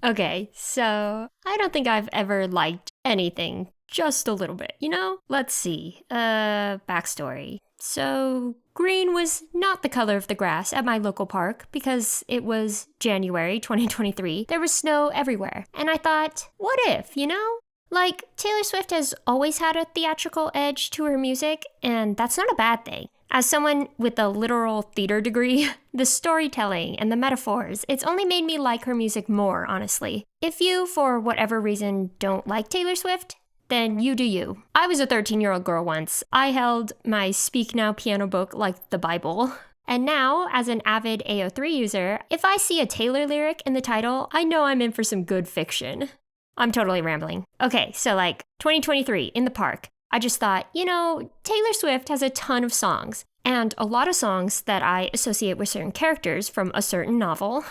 Okay, so I don't think I've ever liked anything just a little bit, you know? Let's see. Backstory. So, green was not the color of the grass at my local park because it was January 2023. There was snow everywhere. And I thought, what if, you know? Like, Taylor Swift has always had a theatrical edge to her music, and that's not a bad thing. As someone with a literal theater degree, the storytelling and the metaphors, it's only made me like her music more, honestly. If you, for whatever reason, don't like Taylor Swift, then you do you. I was a 13-year-old girl once. I held my Speak Now piano book like the Bible. And now, as an avid AO3 user, if I see a Taylor lyric in the title, I know I'm in for some good fiction. I'm totally rambling. Okay, so 2023, in the park. I just thought, you know, Taylor Swift has a ton of songs, and a lot of songs that I associate with certain characters from a certain novel.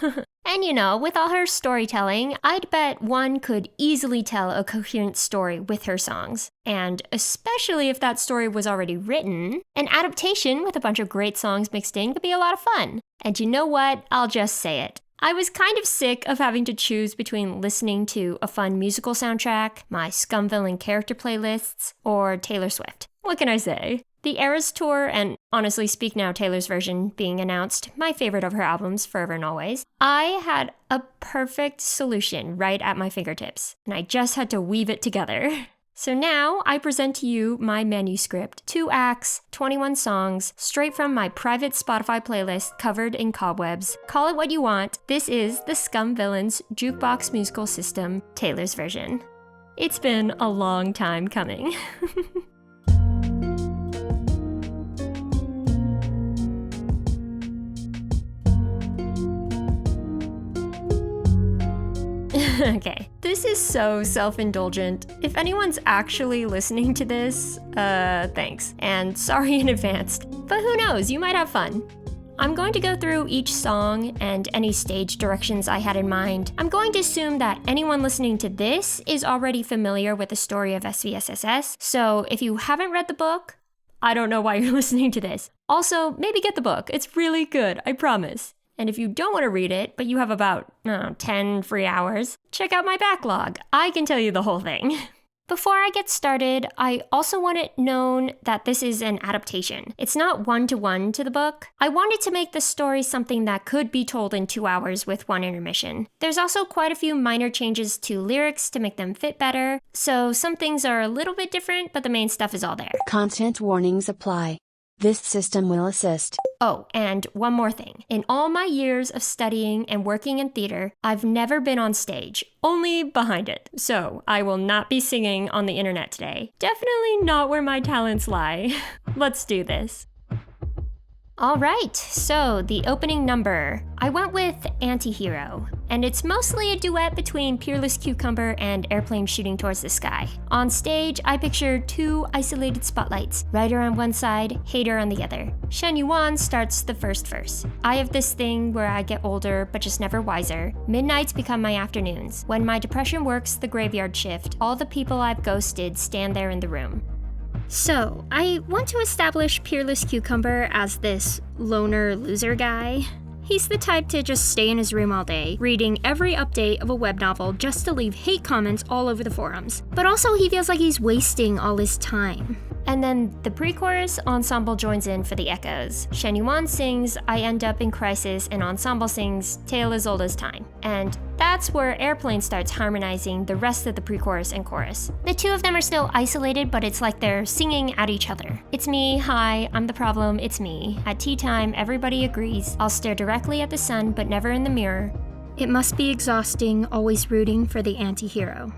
And you know, with all her storytelling, I'd bet one could easily tell a coherent story with her songs. And especially if that story was already written, an adaptation with a bunch of great songs mixed in could be a lot of fun. And you know what? I'll just say it. I was kind of sick of having to choose between listening to a fun musical soundtrack, my Scum villain character playlists, or Taylor Swift. What can I say? The Eras Tour, and honestly Speak Now Taylor's version being announced, my favorite of her albums, Forever and Always, I had a perfect solution right at my fingertips, and I just had to weave it together. So now I present to you my manuscript, 2 acts, 21 songs, straight from my private Spotify playlist covered in cobwebs. Call it what you want. This is the Scum Villains Jukebox Musical System, Taylor's version. It's been a long time coming. Okay, this is so self-indulgent. If anyone's actually listening to this, thanks. And sorry in advance. But who knows, you might have fun. I'm going to go through each song and any stage directions I had in mind. I'm going to assume that anyone listening to this is already familiar with the story of SVSSS, so if you haven't read the book, I don't know why you're listening to this. Also, maybe get the book. It's really good, I promise. And if you don't want to read it, but you have about 10 free hours, check out my backlog. I can tell you the whole thing. Before I get started, I also want it known that this is an adaptation. It's not one-to-one to the book. I wanted to make the story something that could be told in 2 hours with 1 intermission. There's also quite a few minor changes to lyrics to make them fit better, so some things are a little bit different, but the main stuff is all there. Content warnings apply. This system will assist. Oh, and one more thing. In all my years of studying and working in theater, I've never been on stage, only behind it. So I will not be singing on the internet today. Definitely not where my talents lie. Let's do this. Alright, so the opening number. I went with Antihero, and it's mostly a duet between Peerless Cucumber and Airplane Shooting Towards the Sky. On stage, I pictured 2 isolated spotlights, writer on one side, hater on the other. Shen Yuan starts the first verse. I have this thing where I get older, but just never wiser. Midnights become my afternoons. When my depression works the graveyard shift, all the people I've ghosted stand there in the room. So, I want to establish Peerless Cucumber as this loner loser guy. He's the type to just stay in his room all day, reading every update of a web novel just to leave hate comments all over the forums. But also he feels like he's wasting all his time. And then the pre-chorus, ensemble joins in for the echoes. Shen Yuan sings, I end up in crisis, and ensemble sings, tale as old as time. And that's where Airplane starts harmonizing the rest of the pre-chorus and chorus. The 2 of them are still isolated, but it's like they're singing at each other. It's me, hi, I'm the problem, it's me. At tea time, everybody agrees. I'll stare directly at the sun, but never in the mirror. It must be exhausting, always rooting for the anti-hero.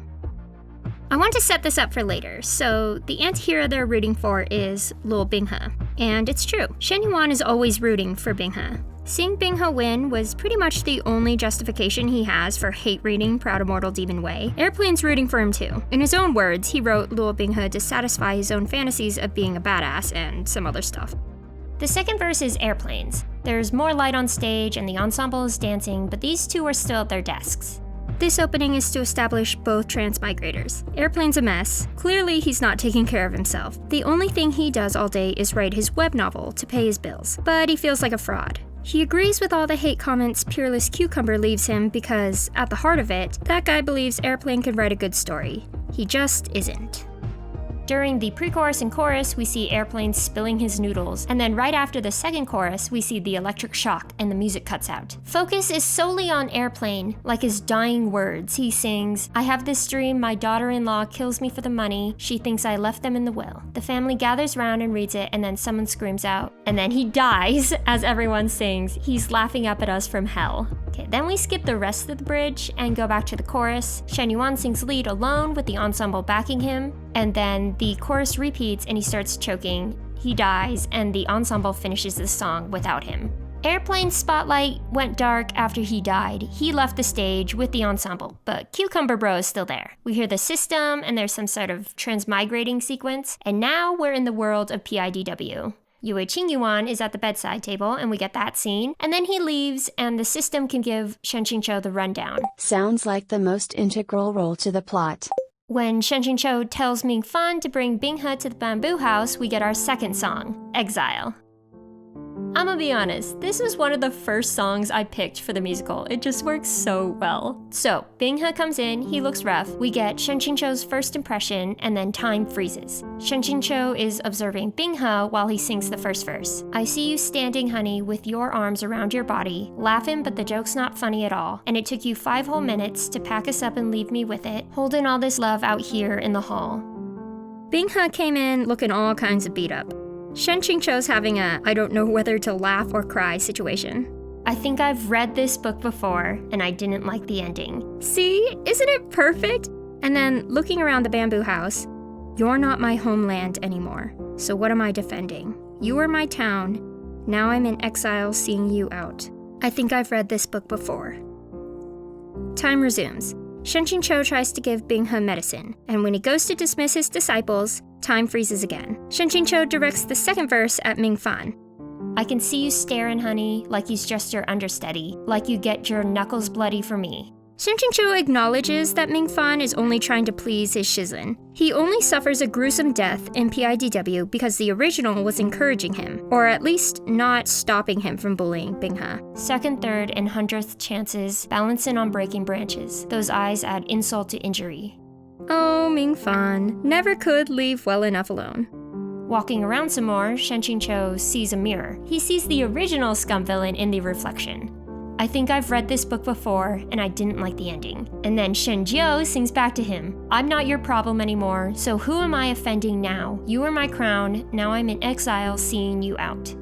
I want to set this up for later, so the anti-hero they're rooting for is Lil Binghe. And it's true, Shen Yuan is always rooting for Binghe. Seeing Binghe win was pretty much the only justification he has for hate reading Proud Immortal Demon Way. Airplane's rooting for him too. In his own words, he wrote Lil Binghe to satisfy his own fantasies of being a badass and some other stuff. The second verse is Airplane's. There's more light on stage and the ensemble is dancing, but these 2 are still at their desks. This opening is to establish both transmigrators. Airplane's a mess. Clearly, he's not taking care of himself. The only thing he does all day is write his web novel to pay his bills, but he feels like a fraud. He agrees with all the hate comments Peerless Cucumber leaves him because, at the heart of it, that guy believes Airplane can write a good story. He just isn't. During the pre-chorus and chorus, we see Airplane spilling his noodles, and then right after the second chorus, we see the electric shock and the music cuts out. Focus is solely on Airplane, like his dying words. He sings, "I have this dream, my daughter-in-law kills me for the money, she thinks I left them in the will." The family gathers round and reads it, and then someone screams out, and then he dies as everyone sings, "He's laughing up at us from hell." Okay, then we skip the rest of the bridge and go back to the chorus. Shen Yuan sings lead alone with the ensemble backing him, and then the chorus repeats and he starts choking, he dies, and the ensemble finishes the song without him. Airplane's spotlight went dark after he died. He left the stage with the ensemble, but Cucumber Bro is still there. We hear the system and there's some sort of transmigrating sequence, and now we're in the world of PIDW. Yue Qingyuan is at the bedside table, and we get that scene, and then he leaves, and the system can give Shen Qingqiu the rundown. Sounds like the most integral role to the plot. When Shen Qingqiu tells Ming Fan to bring Binghe to the bamboo house, we get our second song, Exile. I'ma be honest, this was one of the first songs I picked for the musical. It just works so well. So, Binghe comes in, he looks rough, we get Shen Qingqiu's first impression, and then time freezes. Shen Qingqiu is observing Binghe while he sings the first verse. "I see you standing, honey, with your arms around your body, laughing but the joke's not funny at all, and it took you 5 whole minutes to pack us up and leave me with it, holding all this love out here in the hall." Binghe came in looking all kinds of beat up. Shen Qingqiu's having a I don't know whether to laugh or cry situation. I think I've read this book before, and I didn't like the ending. See? Isn't it perfect? And then, looking around the bamboo house, "You're not my homeland anymore, so what am I defending? You were my town, now I'm in exile seeing you out. I think I've read this book before." Time resumes. Shen Qingqiu tries to give Binghe medicine, and when he goes to dismiss his disciples, time freezes again. Shen Qingqiu directs the second verse at Ming Fan. "I can see you staring, honey, like he's just your understudy, like you get your knuckles bloody for me." Shen Qingqiu acknowledges that Ming Fan is only trying to please his shizun. He only suffers a gruesome death in PIDW because the original was encouraging him, or at least not stopping him from bullying Binghe. Second, third, and 100th chances, balancing on breaking branches. Those eyes add insult to injury. Oh, Ming Fan never could leave well enough alone. Walking around some more, Shen Qingqiu sees a mirror. He sees the original Scum villain in the reflection. "I think I've read this book before, and I didn't like the ending." And then Shen Jiu sings back to him, "I'm not your problem anymore, so who am I offending now? You are my crown, now I'm in exile seeing you out."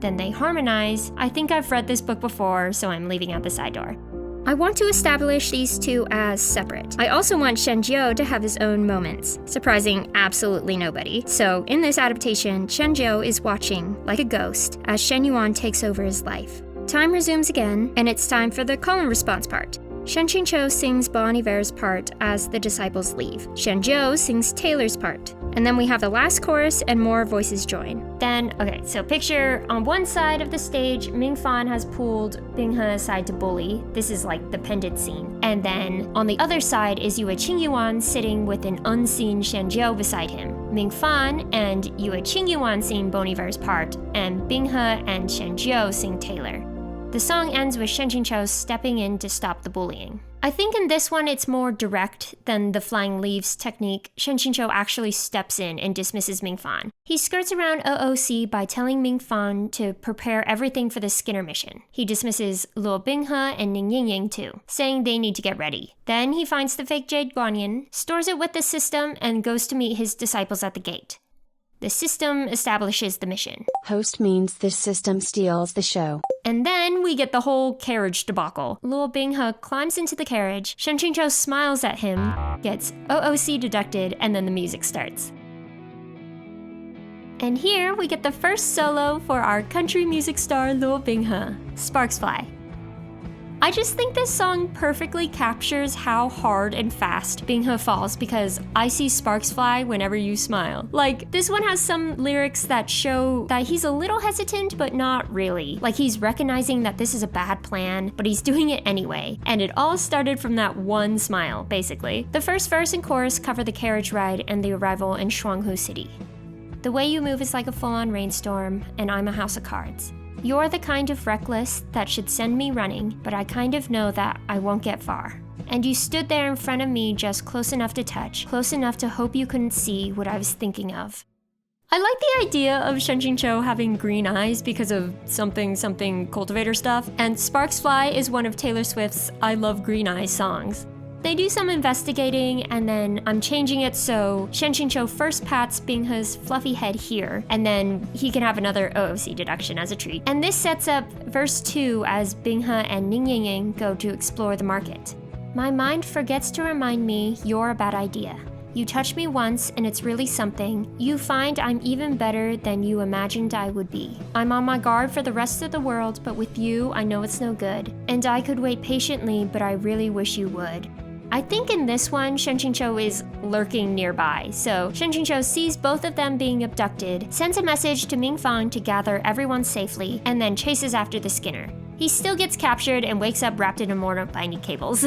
Then they harmonize, "I think I've read this book before, so I'm leaving out the side door." I want to establish these two as separate. I also want Shen Jiu to have his own moments, surprising absolutely nobody. So in this adaptation, Shen Jiu is watching, like a ghost, as Shen Yuan takes over his life. Time resumes again, and it's time for the call and response part. Shen Qingqiu sings Bon Iver's part as the disciples leave. Shen Jiu sings Taylor's part. And then we have the last chorus and more voices join. Then, okay, so picture on one side of the stage, Ming Fan has pulled Binghe aside to bully. This is like the pendant scene. And then on the other side is Yue Qingyuan sitting with an unseen Shen Jiu beside him. Ming Fan and Yue Qingyuan sing Bon Iver's part, and Binghe and Shen Jiu sing Taylor. The song ends with Shen Qingqiu stepping in to stop the bullying. I think in this one it's more direct than the flying leaves technique. Shen Qingqiu actually steps in and dismisses Ming Fan. He skirts around OOC by telling Ming Fan to prepare everything for the Skinner mission. He dismisses Luo Binghe and Ning Yingying too, saying they need to get ready. Then he finds the fake Jade Guanyin, stores it with the system, and goes to meet his disciples at the gate. The system establishes the mission. Host means this system steals the show. And then we get the whole carriage debacle. Luo Binghe climbs into the carriage, Shen Qingqiu smiles at him, gets OOC deducted, and then the music starts. And here we get the first solo for our country music star Luo Binghe, Sparks Fly. I just think this song perfectly captures how hard and fast Binghe falls because I see sparks fly whenever you smile. Like, this one has some lyrics that show that he's a little hesitant, but not really. Like, he's recognizing that this is a bad plan, but he's doing it anyway. And it all started from that one smile, basically. The first verse and chorus cover the carriage ride and the arrival in Shuanghu City. The way you move is like a full-on rainstorm, and I'm a house of cards. You're the kind of reckless that should send me running, but I kind of know that I won't get far. And you stood there in front of me just close enough to touch, close enough to hope you couldn't see what I was thinking of. I like the idea of Shenjin having green eyes because of something cultivator stuff, and Sparks Fly is one of Taylor Swift's I Love Green Eyes songs. They do some investigating, and then I'm changing it so Shenjin first pats Binghe's fluffy head here, and then he can have another OOC deduction as a treat. And this sets up verse 2 as Binghe and Ning Ying go to explore the market. My mind forgets to remind me you're a bad idea. You touch me once and it's really something. You find I'm even better than you imagined I would be. I'm on my guard for the rest of the world, but with you, I know it's no good. And I could wait patiently, but I really wish you would. I think in this one, Shenjin is lurking nearby, so Shenjin sees both of them being abducted, sends a message to Mingfang to gather everyone safely, and then chases after the Skinner. He still gets captured and wakes up wrapped in more binding cables.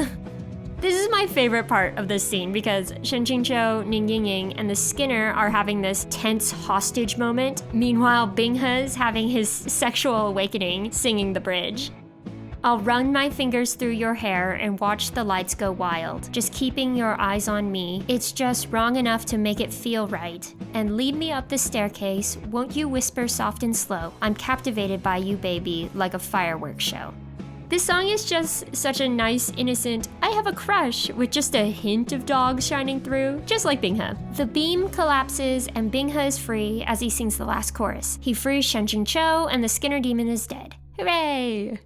This is my favorite part of this scene because Shenjin, Ning Ying, and the Skinner are having this tense hostage moment. Meanwhile, Binghe's having his sexual awakening singing the bridge. I'll run my fingers through your hair and watch the lights go wild, just keeping your eyes on me. It's just wrong enough to make it feel right. And lead me up the staircase, won't you whisper soft and slow? I'm captivated by you, baby, like a fireworks show. This song is just such a nice, innocent, I have a crush, with just a hint of dogs shining through, just like Binghe. The beam collapses and Binghe is free as he sings the last chorus. He frees Shenjin and the Skinner demon is dead. Hooray!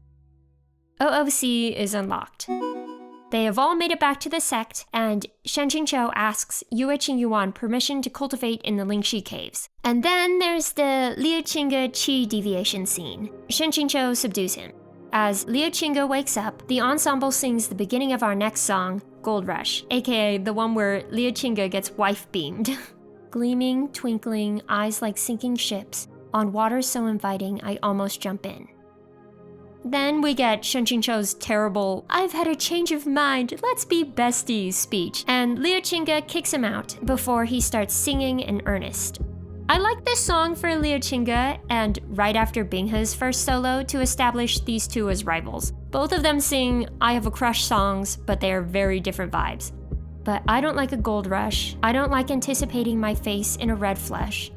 OOC is unlocked. They have all made it back to the sect, and Shenjin asks Yue Qingyuan permission to cultivate in the Lingxi caves. And then there's the Liu Qingge Qi deviation scene. Shenjin subdues him. As Liu Qingge wakes up, the ensemble sings the beginning of our next song, Gold Rush, aka the one where Liu Qingge gets wife-beamed. Gleaming, twinkling, eyes like sinking ships, on water so inviting I almost jump in. Then we get Shenjin terrible, I've had a change of mind, let's be besties speech, and Liu Qingge kicks him out before he starts singing in earnest. I like this song for Liu Qingge and right after Binghe's first solo to establish these two as rivals. Both of them sing I Have a Crush songs, but they are very different vibes. But I don't like a gold rush. I don't like anticipating my face in a red flesh.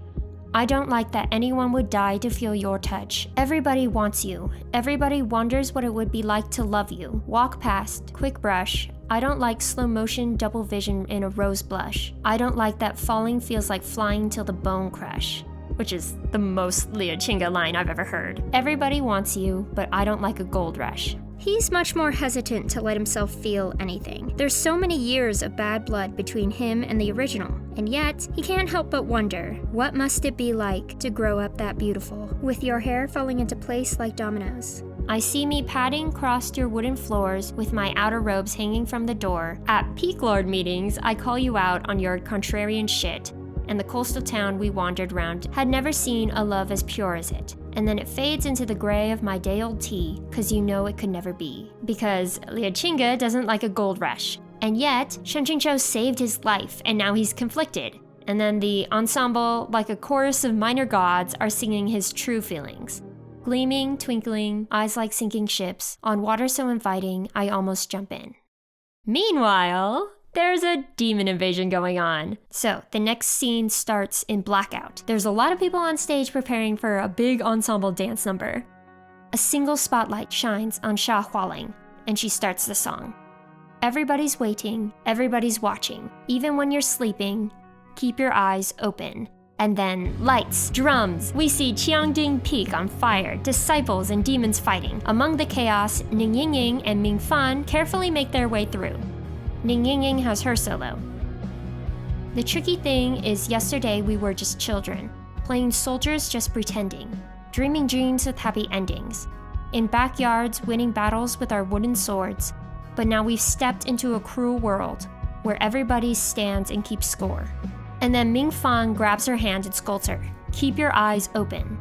I don't like that anyone would die to feel your touch. Everybody wants you. Everybody wonders what it would be like to love you. Walk past, quick brush. I don't like slow motion double vision in a rose blush. I don't like that falling feels like flying till the bone crush. Which is the most Liu Qingge line I've ever heard. Everybody wants you, but I don't like a gold rush. He's much more hesitant to let himself feel anything. There's so many years of bad blood between him and the original, and yet he can't help but wonder, what must it be like to grow up that beautiful, with your hair falling into place like dominoes? I see me padding crossed your wooden floors with my outer robes hanging from the door. At Peak Lord meetings, I call you out on your contrarian shit, and the coastal town we wandered round had never seen a love as pure as it. And then it fades into the gray of my day-old tea, cause you know it could never be. Because Liu Qingge doesn't like a gold rush. And yet, Shenjin saved his life, and now he's conflicted. And then the ensemble, like a chorus of minor gods, are singing his true feelings. Gleaming, twinkling, eyes like sinking ships, on water so inviting, I almost jump in. Meanwhile, there's a demon invasion going on. So the next scene starts in blackout. There's a lot of people on stage preparing for a big ensemble dance number. A single spotlight shines on Xia Hualing, and she starts the song. Everybody's waiting, everybody's watching. Even when you're sleeping, keep your eyes open. And then lights, drums. We see Qiangding Peak on fire, disciples and demons fighting. Among the chaos, Ning Ying and Ming Fan carefully make their way through. Ning Ying has her solo. The tricky thing is yesterday we were just children, playing soldiers just pretending, dreaming dreams with happy endings, in backyards winning battles with our wooden swords, but now we've stepped into a cruel world where everybody stands and keeps score. And then Ming Fan grabs her hand and scolds her, keep your eyes open.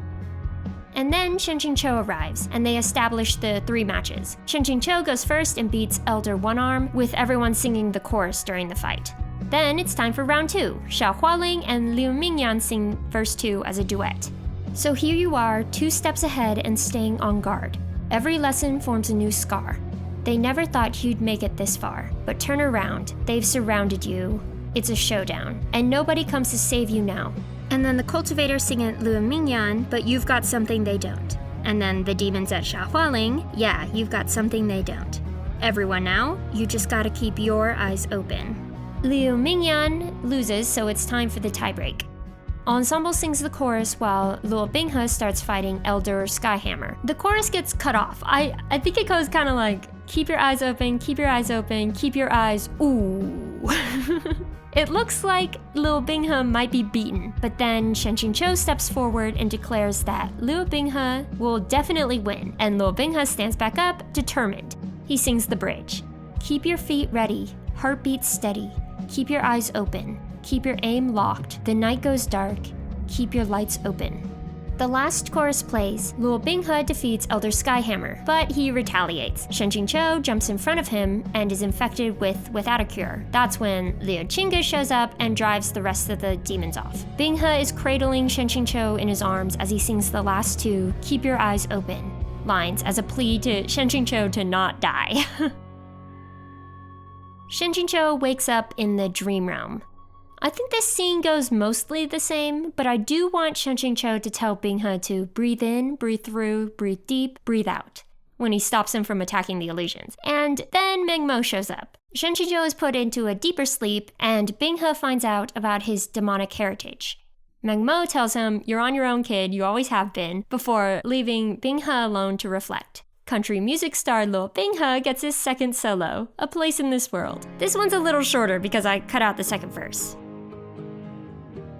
And then Shenjin arrives, and they establish the 3 matches. Shenjin goes first and beats Elder One Arm, with everyone singing the chorus during the fight. Then it's time for round 2. Xia Hualing and Liu Mingyan sing verse 2 as a duet. So here you are, 2 steps ahead and staying on guard. Every lesson forms a new scar. They never thought you'd make it this far, but turn around, they've surrounded you. It's a showdown, and nobody comes to save you now. And then the cultivators sing it Lu Mingyan, but you've got something they don't. And then the demons at Shahualing, yeah, you've got something they don't. Everyone now, you just gotta keep your eyes open. Liu Mingyan loses, so it's time for the tiebreak. Ensemble sings the chorus while Luo Binghe starts fighting Elder Skyhammer. The chorus gets cut off. I think it goes kind of like, keep your eyes open, keep your eyes open, keep your eyes, ooh. It looks like Luo Binghe might be beaten, but then Shen Qingqiu steps forward and declares that Luo Binghe will definitely win, and Luo Binghe stands back up, determined. He sings the bridge. Keep your feet ready, heartbeat steady, keep your eyes open, keep your aim locked, the night goes dark, keep your lights open. The last chorus plays, Luo Binghe defeats Elder Skyhammer, but he retaliates. Shen Qingqiu jumps in front of him and is infected without a cure. That's when Liu Qingge shows up and drives the rest of the demons off. Binghe is cradling Shen Qingqiu in his arms as he sings the last 2, keep your eyes open, lines as a plea to Shen Qingqiu to not die. Shen Qingqiu wakes up in the dream realm. I think this scene goes mostly the same, but I do want Shen Qingqiu to tell Binghe to breathe in, breathe through, breathe deep, breathe out, when he stops him from attacking the illusions. And then Meng Mo shows up. Shen Qingqiu is put into a deeper sleep, and Binghe finds out about his demonic heritage. Meng Mo tells him, you're on your own, kid, you always have been, before leaving Binghe alone to reflect. Country music star Luo Binghe gets his second solo, A Place in This World. This one's a little shorter because I cut out the second verse.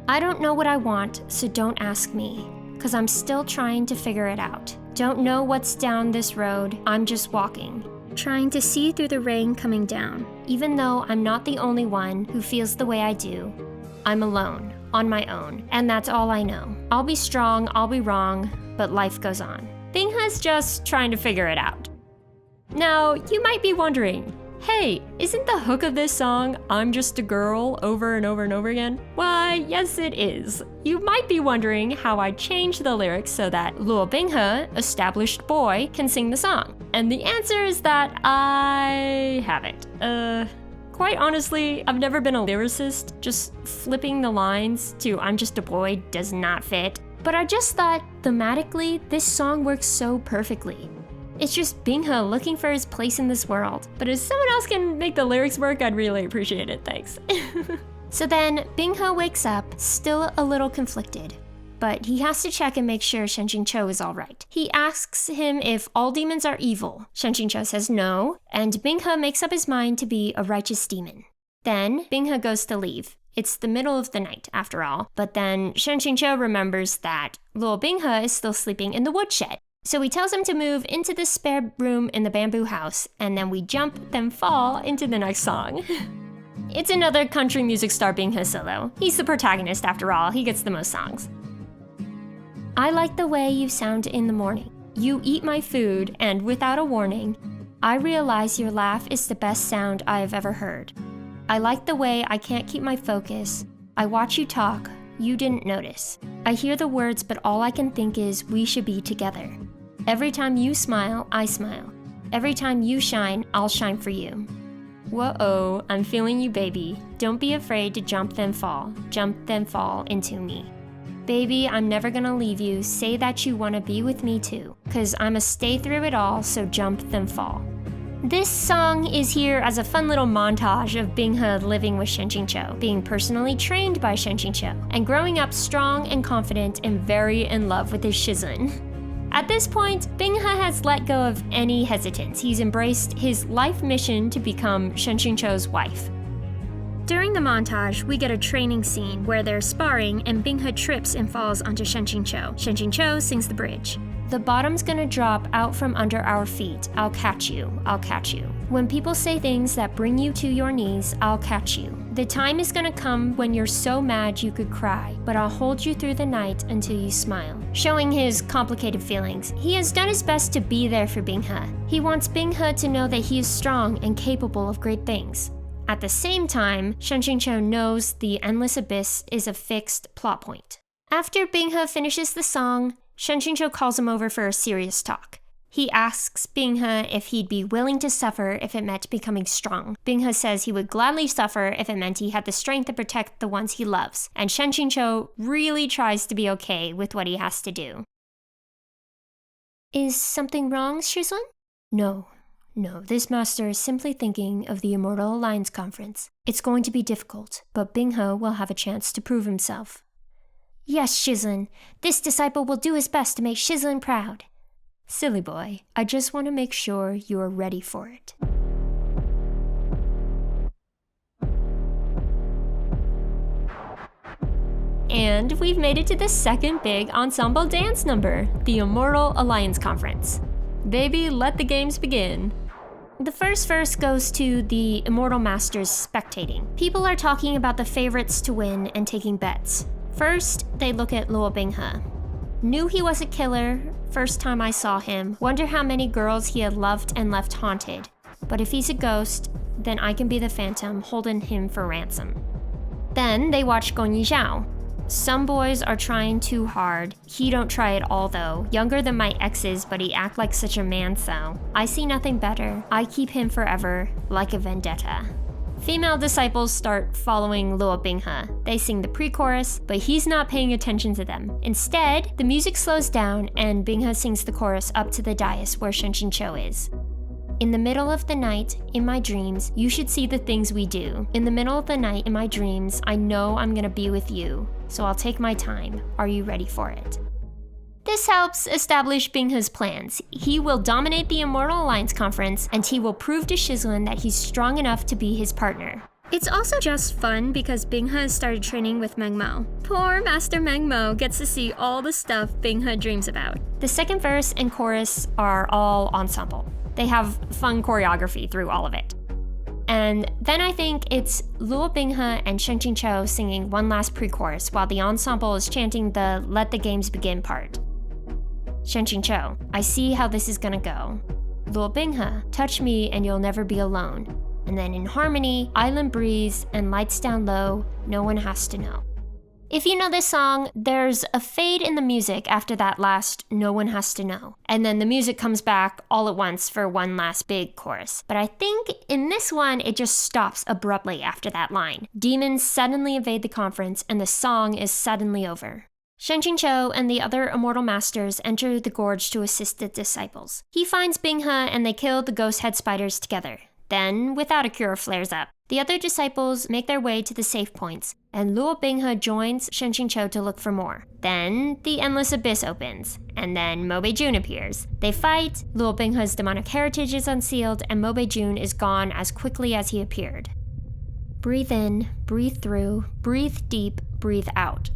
I don't know what I want, so don't ask me, 'cause I'm still trying to figure it out. Don't know what's down this road, I'm just walking. Trying to see through the rain coming down. Even though I'm not the only one who feels the way I do, I'm alone, on my own, and that's all I know. I'll be strong, I'll be wrong, but life goes on. Binghe's just trying to figure it out. Now, you might be wondering, hey, isn't the hook of this song, I'm just a girl, over and over and over again? Why, yes it is. You might be wondering how I changed the lyrics so that Luo Binghe, established boy, can sing the song. And the answer is that I haven't. Quite honestly, I've never been a lyricist. Just flipping the lines to I'm just a boy does not fit. But I just thought, thematically, this song works so perfectly. It's just Binghe looking for his place in this world. But if someone else can make the lyrics work, I'd really appreciate it, thanks. So then, Binghe wakes up, still a little conflicted. But he has to check and make sure Shen Qingqiu is alright. He asks him if all demons are evil. Shen Qingqiu says no, and Binghe makes up his mind to be a righteous demon. Then, Binghe goes to leave. It's the middle of the night, after all. But then, Shen Qingqiu remembers that Luo Binghe is still sleeping in the woodshed. So he tells him to move into the spare room in the bamboo house, and then we jump, then fall into the next song. It's another country music star Binghe solo. He's the protagonist after all, he gets the most songs. I like the way you sound in the morning. You eat my food, and without a warning, I realize your laugh is the best sound I have ever heard. I like the way I can't keep my focus. I watch you talk, you didn't notice. I hear the words, but all I can think is we should be together. Every time you smile, I smile. Every time you shine, I'll shine for you. Whoa, I'm feeling you, baby. Don't be afraid to jump then fall. Jump then fall into me. Baby, I'm never gonna leave you. Say that you wanna be with me too. 'Cause I'ma stay through it all, so jump then fall. This song is here as a fun little montage of Binghe living with Shen Qingqiu, being personally trained by Shen Qingqiu, and growing up strong and confident and very in love with his shizun. At this point, Binghe has let go of any hesitance. He's embraced his life mission to become Shen Qingqiu's wife. During the montage, we get a training scene where they're sparring and Binghe trips and falls onto Shen Qingqiu. Shen Qingqiu sings the bridge. The bottom's gonna drop out from under our feet. I'll catch you, I'll catch you. When people say things that bring you to your knees, I'll catch you. The time is gonna come when you're so mad you could cry, but I'll hold you through the night until you smile. Showing his complicated feelings, he has done his best to be there for Binghe. He wants Binghe to know that he is strong and capable of great things. At the same time, Shen Qingqiu knows the endless abyss is a fixed plot point. After Binghe finishes the song, Shen Qingqiu calls him over for a serious talk. He asks Binghe if he'd be willing to suffer if it meant becoming strong. Binghe says he would gladly suffer if it meant he had the strength to protect the ones he loves, and Shen Qingqiu really tries to be okay with what he has to do. Is something wrong, Shizun? No, this master is simply thinking of the Immortal Alliance Conference. It's going to be difficult, but Binghe will have a chance to prove himself. Yes, Shizun, this disciple will do his best to make Shizun proud. Silly boy, I just want to make sure you are ready for it. And we've made it to the second big ensemble dance number, the Immortal Alliance Conference. Baby, let the games begin. The first verse goes to the Immortal Masters spectating. People are talking about the favorites to win and taking bets. First, they look at Luo Binghe. Knew he was a killer, first time I saw him. Wonder how many girls he had loved and left haunted. But if he's a ghost, then I can be the phantom holding him for ransom. Then they watch Gong Yizhao. Some boys are trying too hard. He don't try at all though. Younger than my exes, but he act like such a man so. I see nothing better. I keep him forever, like a vendetta. Female disciples start following Luo Binghe. They sing the pre-chorus, but he's not paying attention to them. Instead, the music slows down and Binghe sings the chorus up to the dais where Shen Qingqiu is. In the middle of the night, in my dreams, you should see the things we do. In the middle of the night, in my dreams, I know I'm gonna be with you. So I'll take my time. Are you ready for it? This helps establish Binghe's plans. He will dominate the Immortal Alliance Conference, and he will prove to Shizun that he's strong enough to be his partner. It's also just fun because Binghe started training with Meng Mo. Poor Master Meng Mo gets to see all the stuff Binghe dreams about. The second verse and chorus are all ensemble. They have fun choreography through all of it. And then I think it's Luo Binghe and Shen Qingqiu singing one last pre-chorus while the ensemble is chanting the Let the Games Begin part. Shen Qingqiu, I see how this is gonna go. Luo Binghe, touch me and you'll never be alone. And then in harmony, Island Breeze and Lights Down Low, No One Has to Know. If you know this song, there's a fade in the music after that last No One Has to Know. And then the music comes back all at once for one last big chorus. But I think in this one, it just stops abruptly after that line. Demons suddenly invade the conference and the song is suddenly over. Shen Qingqiu and the other Immortal Masters enter the gorge to assist the disciples. He finds Binghe and they kill the ghost head spiders together. Then, without a cure flares up. The other disciples make their way to the safe points, and Luo Binghe joins Shen Qingqiu to look for more. Then, the Endless Abyss opens, and then Mobe Jun appears. They fight, Luo Binghe's demonic heritage is unsealed, and Mobe Jun is gone as quickly as he appeared. Breathe in, breathe through, breathe deep, breathe out.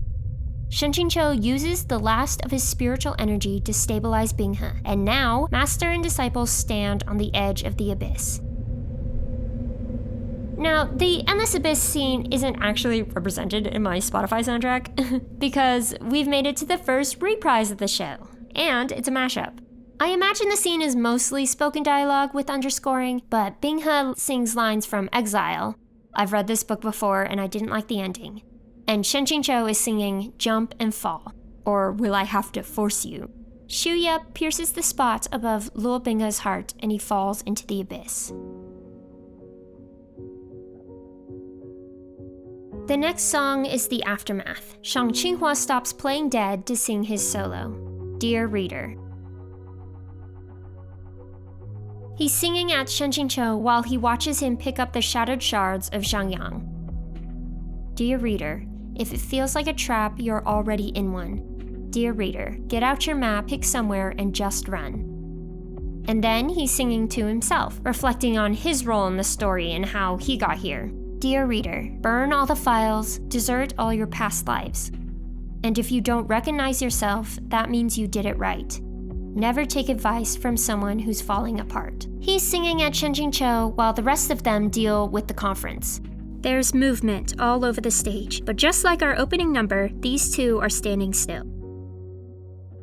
Shen Qingqiu uses the last of his spiritual energy to stabilize Binghe, and now, Master and disciples stand on the edge of the abyss. Now, the Endless Abyss scene isn't actually represented in my Spotify soundtrack, because we've made it to the first reprise of the show, and it's a mashup. I imagine the scene is mostly spoken dialogue with underscoring, but Binghe sings lines from Exile. I've read this book before and I didn't like the ending. And Shen Qingqiu is singing Jump and Fall, or Will I Have to Force You? Shuya pierces the spot above Luo Binghe's heart and he falls into the abyss. The next song is The Aftermath. Shang Qinghua stops playing dead to sing his solo, Dear Reader. He's singing at Shen Qingqiu while he watches him pick up the shattered shards of Zhangyang. Dear Reader, if it feels like a trap, you're already in one. Dear Reader, get out your map, pick somewhere, and just run. And then he's singing to himself, reflecting on his role in the story and how he got here. Dear Reader, burn all the files, desert all your past lives. And if you don't recognize yourself, that means you did it right. Never take advice from someone who's falling apart. He's singing at Shen Qingqiu while the rest of them deal with the conference. There's movement all over the stage, but just like our opening number, these two are standing still.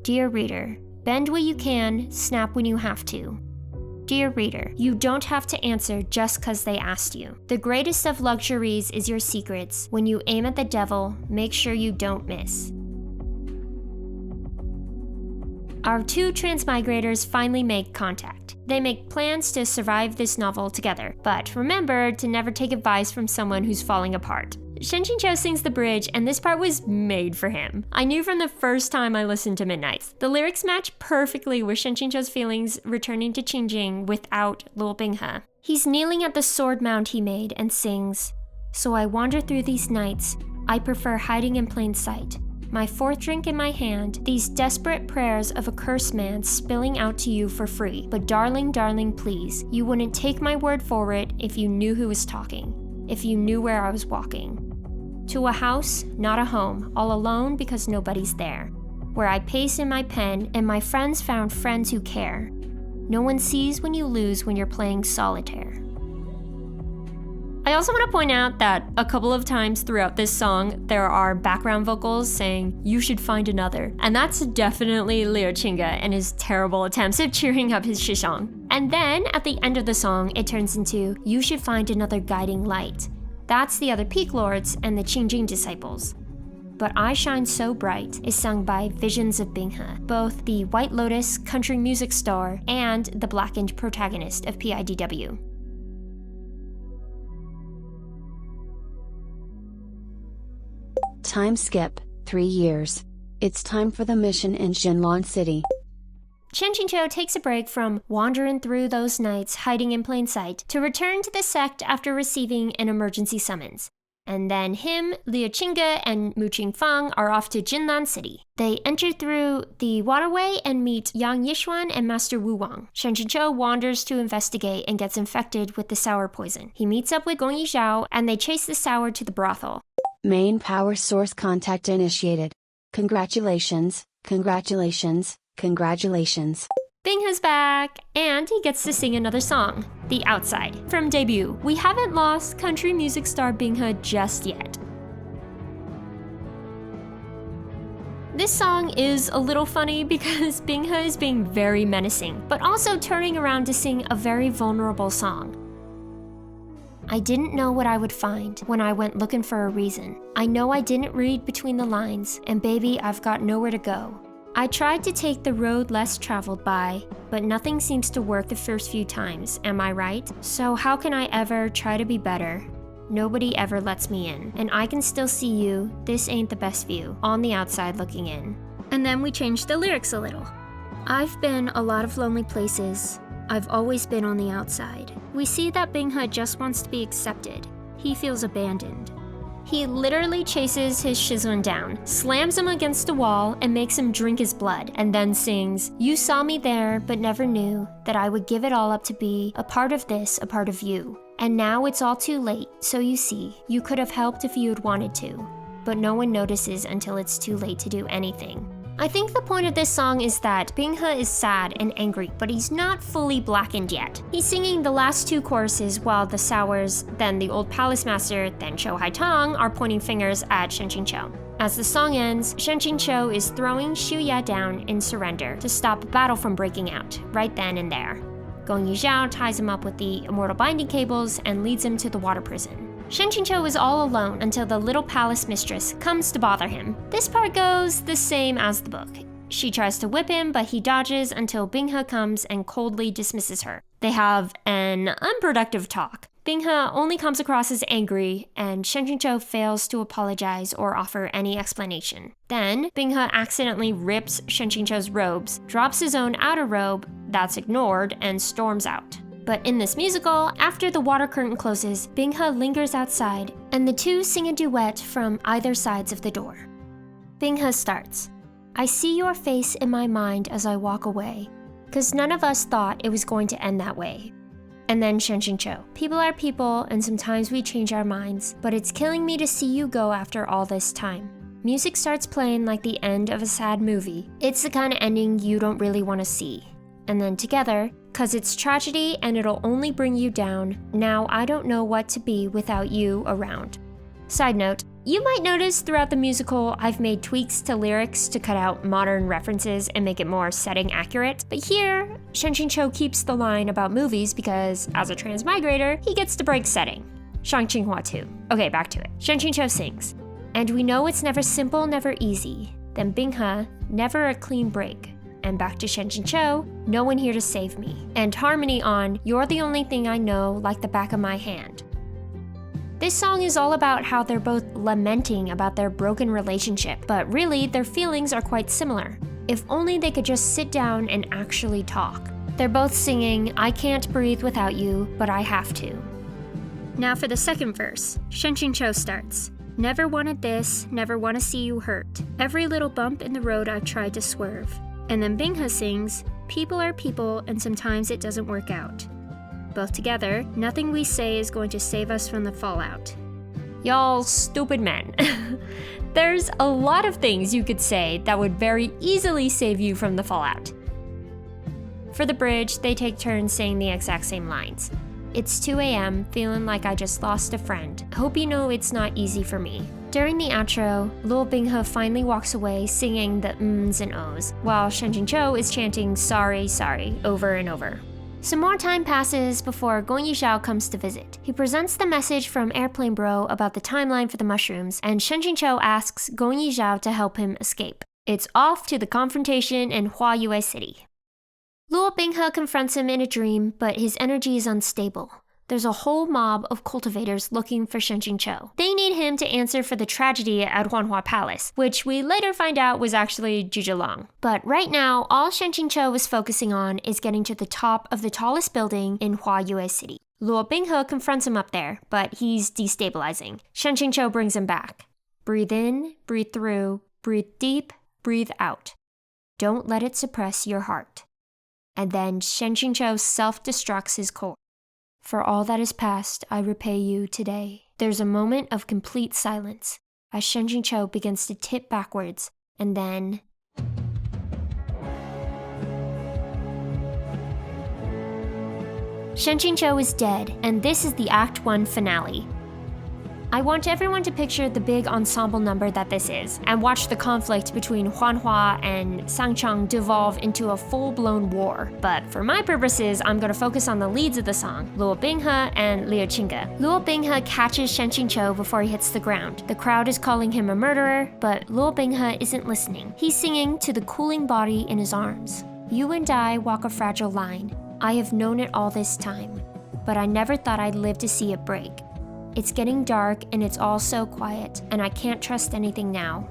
Dear Reader, bend what you can, snap when you have to. Dear Reader, you don't have to answer just 'cause they asked you. The greatest of luxuries is your secrets. When you aim at the devil, make sure you don't miss. our two transmigrators finally make contact. They make plans to survive this novel together, but remember to never take advice from someone who's falling apart. Shen Qingqiu sings the bridge, and this part was made for him. I knew from the first time I listened to Midnights. The lyrics match perfectly with Shen Qingqiu's feelings returning to Qingjing without Lil Binghe. He's kneeling at the sword mound he made and sings, "So I wander through these nights. I prefer hiding in plain sight. My fourth drink in my hand, these desperate prayers of a cursed man spilling out to you for free. But darling, darling, please, you wouldn't take my word for it if you knew who was talking, if you knew where I was walking. To a house, not a home, all alone because nobody's there. Where I pace in my pen and my friends found friends who care. No one sees when you lose when you're playing solitaire." I also want to point out that a couple of times throughout this song, there are background vocals saying, "You should find another." And that's definitely Liu Qingge and his terrible attempts at cheering up his Shishong. And then at the end of the song, it turns into, "You should find another guiding light." That's the other Peak Lords and the Qingjing disciples. But I Shine So Bright is sung by Visions of Binghe, both the White Lotus country music star and the blackened protagonist of PIDW. Time skip, 3 years. It's time for the mission in Jinlan City. Shen Qingqiu takes a break from wandering through those nights hiding in plain sight to return to the sect after receiving an emergency summons. And then him, Liu Qingge, and Mu Qingfang are off to Jinlan City. They enter through the waterway and meet Yang Yishuan and Master Wu Wang. Shen Qingqiu wanders to investigate and gets infected with the sour poison. He meets up with Gong Yizhao and they chase the sour to the brothel. Main power source contact initiated. Congratulations, congratulations, congratulations. Binghe's back, and he gets to sing another song, The Outside. From debut, we haven't lost country music star Binghe just yet. This song is a little funny because Binghe is being very menacing, but also turning around to sing a very vulnerable song. I didn't know what I would find when I went looking for a reason. I know I didn't read between the lines, and baby, I've got nowhere to go. I tried to take the road less traveled by, but nothing seems to work the first few times, am I right? So how can I ever try to be better? Nobody ever lets me in, and I can still see you, this ain't the best view, on the outside looking in. And then we changed the lyrics a little. I've been a lot of lonely places. I've always been on the outside. We see that Binghe just wants to be accepted. He feels abandoned. He literally chases his Shizun down, slams him against a wall, and makes him drink his blood, and then sings, "You saw me there, but never knew that I would give it all up to be a part of this, a part of you. And now it's all too late, so you see, you could have helped if you had wanted to. But no one notices until it's too late to do anything." I think the point of this song is that Binghe is sad and angry, but he's not fully blackened yet. He's singing the last two choruses while the Sours, then the Old Palace Master, then Chou Haitang are pointing fingers at Shen Qingqiu. As the song ends, Shen Qingqiu is throwing Xu Ya down in surrender to stop a battle from breaking out, right then and there. Gong Yizhao ties him up with the immortal binding cables and leads him to the water prison. Shen Qingqiu is all alone until the little palace mistress comes to bother him. This part goes the same as the book. She tries to whip him, but he dodges until Binghe comes and coldly dismisses her. They have an unproductive talk. Binghe only comes across as angry, and Shen Qingqiu fails to apologize or offer any explanation. Then, Binghe accidentally rips Shen Qingqiu's robes, drops his own outer robe, that's ignored, and storms out. But in this musical, after the water curtain closes, Binghe lingers outside, and the two sing a duet from either sides of the door. Binghe starts, "I see your face in my mind as I walk away, 'cause none of us thought it was going to end that way." And then Shen Qingqiu, "People are people, and sometimes we change our minds, but it's killing me to see you go after all this time." Music starts playing like the end of a sad movie. It's the kind of ending you don't really want to see. And then together, "'Cause it's tragedy and it'll only bring you down. Now I don't know what to be without you around." Side note, you might notice throughout the musical I've made tweaks to lyrics to cut out modern references and make it more setting accurate, but here, Shen Qingqiu keeps the line about movies because, as a transmigrator, he gets to break setting. Shang Qinghua 2. Okay, back to it. Shen Qingqiu sings, "And we know it's never simple, never easy. Then Binghe, never a clean break. And back to Shenjin Cho, no one here to save me. And harmony on You're the Only Thing I Know like the back of my hand. This song is all about how they're both lamenting about their broken relationship, but really their feelings are quite similar. If only they could just sit down and actually talk. They're both singing, I can't breathe without you, but I have to. Now for the second verse, Shenjin Cho starts. Never wanted this, never want to see you hurt. Every little bump in the road I've tried to swerve. And then Bingha sings, people are people and sometimes it doesn't work out. Both together, nothing we say is going to save us from the fallout. Y'all stupid men. There's a lot of things you could say that would very easily save you from the fallout. For the bridge, they take turns saying the exact same lines. It's 2 a.m., feeling like I just lost a friend. Hope you know it's not easy for me. During the outro, Lil Bingha finally walks away singing the ms and os, while Shenjin Cho is chanting sorry, sorry over and over. Some more time passes before Gong Yizhao comes to visit. He presents the message from Airplane Bro about the timeline for the mushrooms, and Shenjin Cho asks Gong Yizhao to help him escape. It's off to the confrontation in Huayue City. Luo Binghe confronts him in a dream, but his energy is unstable. There's a whole mob of cultivators looking for Shenjin Cho. They need him to answer for the tragedy at Huanhua Palace, which we later find out was actually Zhujiang. But right now, all Shenjin Cho is focusing on is getting to the top of the tallest building in Huayue City. Luo Binghe confronts him up there, but he's destabilizing. Shenjin Cho brings him back. Breathe in, breathe through, breathe deep, breathe out. Don't let it suppress your heart. And then Shenjin Cho self-destructs his core. For all that is past, I repay you today. There's a moment of complete silence as Shenjin Cho begins to tip backwards, and then... Shenjin Cho is dead, and this is the Act 1 finale. I want everyone to picture the big ensemble number that this is, and watch the conflict between Huanhua and Sangchang devolve into a full-blown war. But for my purposes, I'm going to focus on the leads of the song, Luo Binghe and Liu Qingge. Luo Binghe catches Shenjin Cho before he hits the ground. The crowd is calling him a murderer, but Luo Binghe isn't listening. He's singing to the cooling body in his arms. You and I walk a fragile line. I have known it all this time, but I never thought I'd live to see it break. It's getting dark and it's all so quiet, and I can't trust anything now.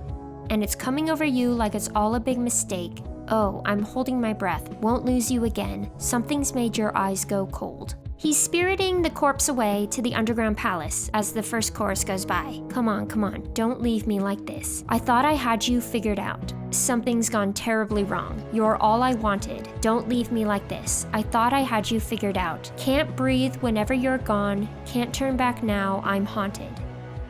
And it's coming over you like it's all a big mistake. Oh, I'm holding my breath, won't lose you again. Something's made your eyes go cold. He's spiriting the corpse away to the underground palace as the first chorus goes by. Come on, don't leave me like this. I thought I had you figured out. Something's gone terribly wrong. You're all I wanted. Don't leave me like this. I thought I had you figured out. Can't breathe whenever you're gone. Can't turn back now, I'm haunted.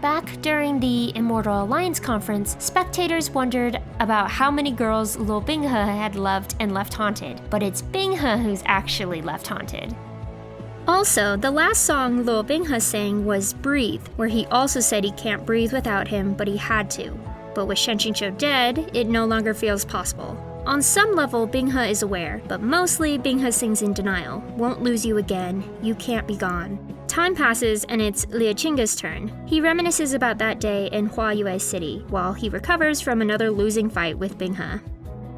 Back during the Immortal Alliance conference, spectators wondered about how many girls Luo Binghe had loved and left haunted, but it's Binghe who's actually left haunted. Also, the last song Luo Binghe sang was Breathe, where he also said he can't breathe without him, but he had to. But with Shenjin Cho dead, it no longer feels possible. On some level, Binghe is aware, but mostly Binghe sings in denial. Won't lose you again, you can't be gone. Time passes and it's Liu Qingge's turn. He reminisces about that day in Huayue City, while he recovers from another losing fight with Binghe.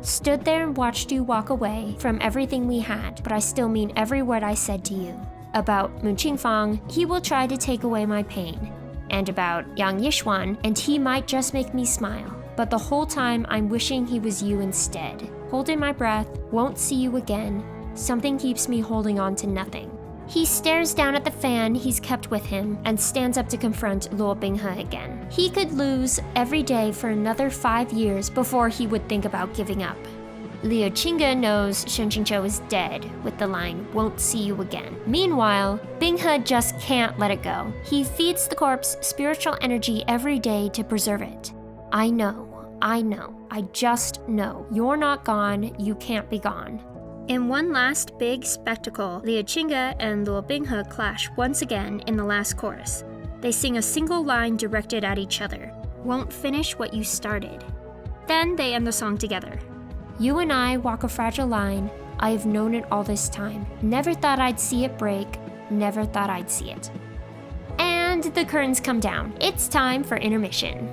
Stood there and watched you walk away from everything we had, but I still mean every word I said to you. About Mu Qingfang, he will try to take away my pain. And about Yang Yishuan, and he might just make me smile. But the whole time I'm wishing he was you instead. Holding my breath, won't see you again. Something keeps me holding on to nothing. He stares down at the fan he's kept with him and stands up to confront Luo Binghe again. He could lose every day for another 5 years before he would think about giving up. Liu Qingge knows Shenjin Cho is dead with the line, won't see you again. Meanwhile, Binghe just can't let it go. He feeds the corpse spiritual energy every day to preserve it. I know, I just know. You're not gone, you can't be gone. In one last big spectacle, Liu Qingge and Luo Binghe clash once again in the last chorus. They sing a single line directed at each other. Won't finish what you started. Then they end the song together. You and I walk a fragile line. I have known it all this time. Never thought I'd see it break. Never thought I'd see it. And the curtains come down. It's time for intermission.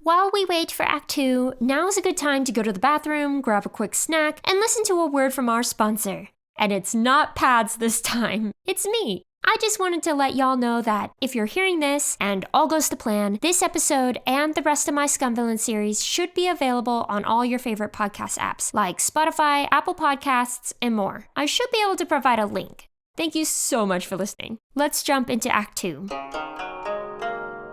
While we wait for Act 2, now's a good time to go to the bathroom, grab a quick snack, and listen to a word from our sponsor. And it's not pads this time, it's me. I just wanted to let y'all know that if you're hearing this and all goes to plan, this episode and the rest of my Scum Villain series should be available on all your favorite podcast apps like Spotify, Apple Podcasts, and more. I should be able to provide a link. Thank you so much for listening. Let's jump into Act 2.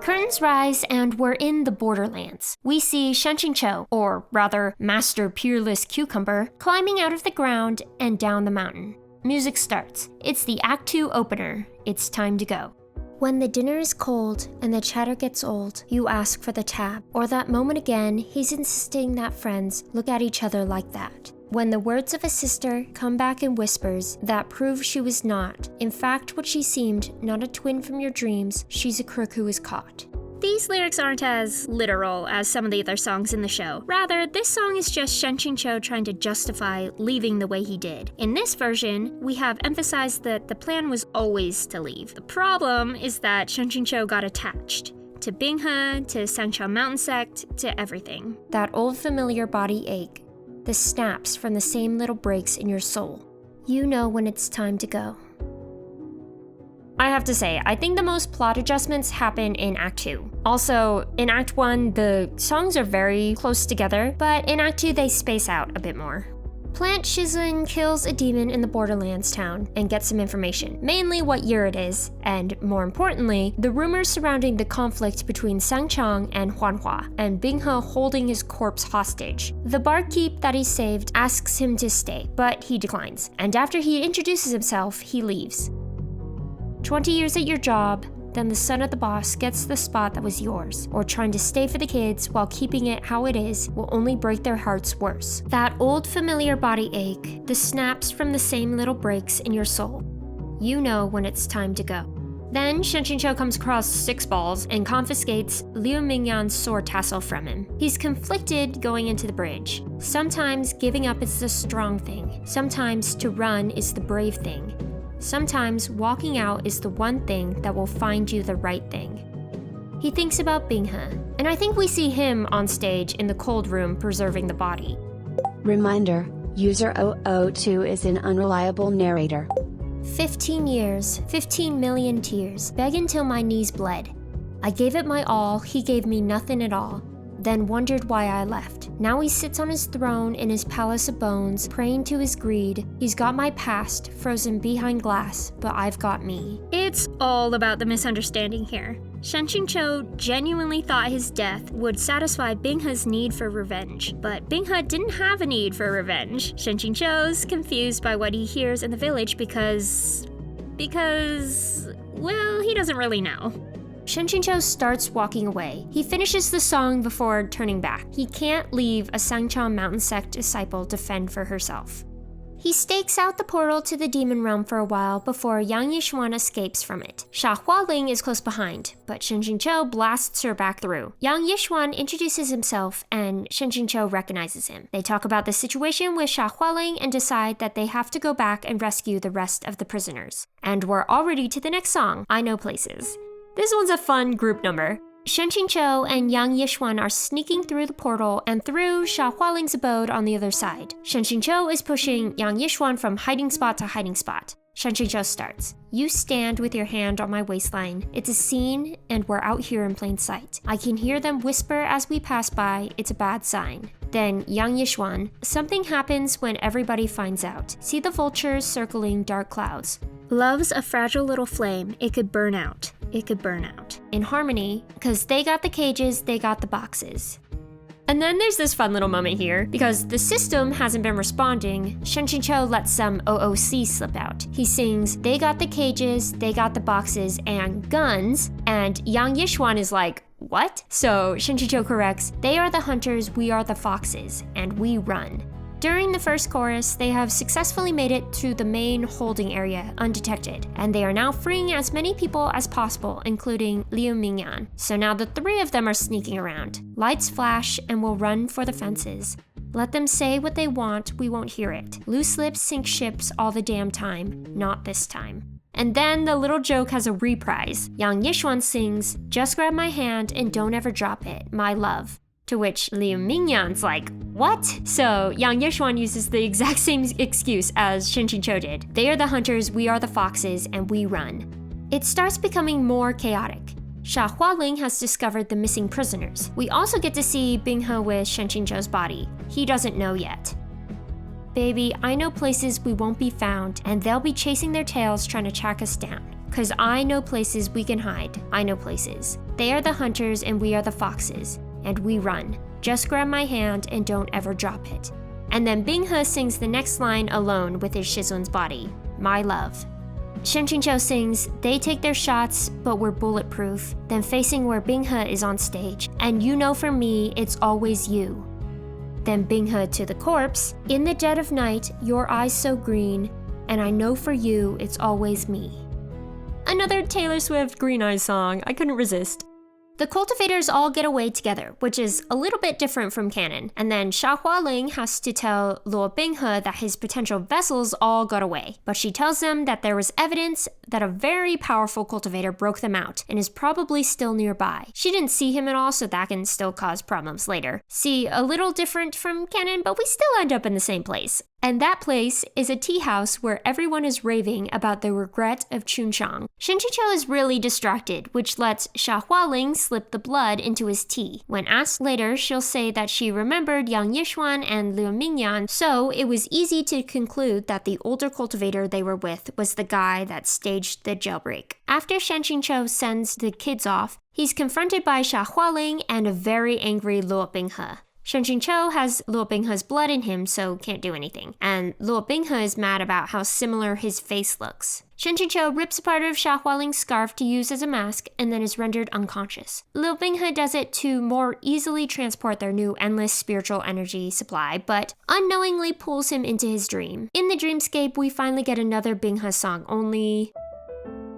Curtains rise and we're in the Borderlands. We see Shenqingqiu, or rather Master Peerless Cucumber, climbing out of the ground and down the mountain. Music starts. It's the Act 2 opener. It's time to go. When the dinner is cold and the chatter gets old, you ask for the tab. Or that moment again, he's insisting that friends look at each other like that. When the words of a sister come back in whispers that prove she was not, in fact, what she seemed, not a twin from your dreams, she's a crook who was caught. These lyrics aren't as literal as some of the other songs in the show. Rather, this song is just Shenqingqiu trying to justify leaving the way he did. In this version, we have emphasized that the plan was always to leave. The problem is that Shenqingqiu got attached. To Binghe, to Sangqiao Mountain Sect, to everything. That old familiar body ache. The snaps from the same little breaks in your soul. You know when it's time to go. I have to say, I think the most plot adjustments happen in Act 2. Also, in Act 1, the songs are very close together, but in Act 2 they space out a bit more. Plant Shizun kills a demon in the Borderlands town and gets some information, mainly what year it is, and more importantly, the rumors surrounding the conflict between Sangchang and Huanhua, and Binghe holding his corpse hostage. The barkeep that he saved asks him to stay, but he declines, and after he introduces himself, he leaves. 20 years at your job, then the son of the boss gets the spot that was yours, or trying to stay for the kids while keeping it how it is will only break their hearts worse. That old familiar body ache, the snaps from the same little breaks in your soul. You know when it's time to go. Then Shenqingqiu comes across 6 balls and confiscates Liu Mingyan's sword tassel from him. He's conflicted going into the bridge. Sometimes giving up is the strong thing. Sometimes to run is the brave thing. Sometimes walking out is the one thing that will find you the right thing. He thinks about Binghe, and I think we see him on stage in the cold room preserving the body. Reminder, user 002 is an unreliable narrator. 15 years, 15 million tears, beg until my knees bled. I gave it my all, he gave me nothing at all. Then wondered why I left. Now he sits on his throne in his palace of bones, praying to his greed. He's got my past, frozen behind glass, but I've got me. It's all about the misunderstanding here. Shenqingqiu genuinely thought his death would satisfy Binghe's need for revenge, but Binghe didn't have a need for revenge. Shenqingqiu's confused by what he hears in the village because, well, he doesn't really know. Shenqingqiu starts walking away. He finishes the song before turning back. He can't leave a Sangqiao Mountain Sect disciple to fend for herself. He stakes out the portal to the demon realm for a while before Yang Yixuan escapes from it. Xia Hualing is close behind, but Shenqingqiu blasts her back through. Yang Yixuan introduces himself and Shenqingqiu recognizes him. They talk about the situation with Xia Hualing and decide that they have to go back and rescue the rest of the prisoners. And we're already to the next song, I Know Places. This one's a fun group number. Shenqingqiu and Yang Yixuan are sneaking through the portal and through Xia Hualing's abode on the other side. Shenqingqiu is pushing Yang Yixuan from hiding spot to hiding spot. Shenqingqiu starts. You stand with your hand on my waistline. It's a scene and we're out here in plain sight. I can hear them whisper as we pass by, it's a bad sign. Then Yang Yixuan, something happens when everybody finds out. See the vultures circling dark clouds. Love's a fragile little flame, it could burn out. It could burn out. In harmony, because they got the cages, they got the boxes. And then there's this fun little moment here. Because the system hasn't been responding, Shenqingqiu lets some OOC slip out. He sings, they got the cages, they got the boxes, and guns. And Yang Yixuan is like, what? So Shenqingqiu corrects, they are the hunters, we are the foxes, and we run. During the first chorus, they have successfully made it to the main holding area undetected, and they are now freeing as many people as possible, including Liu Mingyan. So now the 3 of them are sneaking around. Lights flash and will run for the fences. Let them say what they want, we won't hear it. Loose lips sink ships all the damn time, not this time. And then the little joke has a reprise. Yang Yixuan sings, just grab my hand and don't ever drop it, my love. To which Liu Mingyan's like, what? So Yang Yishuan uses the exact same excuse as Shen Qingqiu did. They are the hunters, we are the foxes, and we run. It starts becoming more chaotic. Xia Hualing has discovered the missing prisoners. We also get to see Binghe with Shen Qingqiu's body. He doesn't know yet. Baby, I know places we won't be found, and they'll be chasing their tails trying to track us down. Cause I know places we can hide. I know places. They are the hunters and we are the foxes. And we run. Just grab my hand and don't ever drop it. And then Binghe sings the next line alone with his Shizun's body. My love. Shen Qingqiu sings, they take their shots, but we're bulletproof. Then facing where Binghe is on stage. And you know for me, it's always you. Then Binghe to the corpse. In the dead of night, your eyes so green. And I know for you, it's always me. Another Taylor Swift Green Eyes song. I couldn't resist. The cultivators all get away together, which is a little bit different from canon. And then Xia Hualing has to tell Luo Binghe that his potential vessels all got away. But she tells them that there was evidence that a very powerful cultivator broke them out and is probably still nearby. She didn't see him at all, so that can still cause problems later. See, a little different from canon, but we still end up in the same place. And that place is a tea house where everyone is raving about the regret of Chunchang. Shen Qingqiu is really distracted, which lets Xia Hualing slip the blood into his tea. When asked later, she'll say that she remembered Yang Yishuan and Liu Mingyan, so it was easy to conclude that the older cultivator they were with was the guy that staged the jailbreak. After Shen Qingqiu sends the kids off, he's confronted by Xia Hualing and a very angry Luo Binghe. Shen Qingqiu has Luo Binghe's blood in him, so can't do anything. And Luo Binghe is mad about how similar his face looks. Shen Qingqiu rips a part of Xia Hualing's scarf to use as a mask and then is rendered unconscious. Luo Binghe does it to more easily transport their new endless spiritual energy supply, but unknowingly pulls him into his dream. In the dreamscape, we finally get another Binghe song, only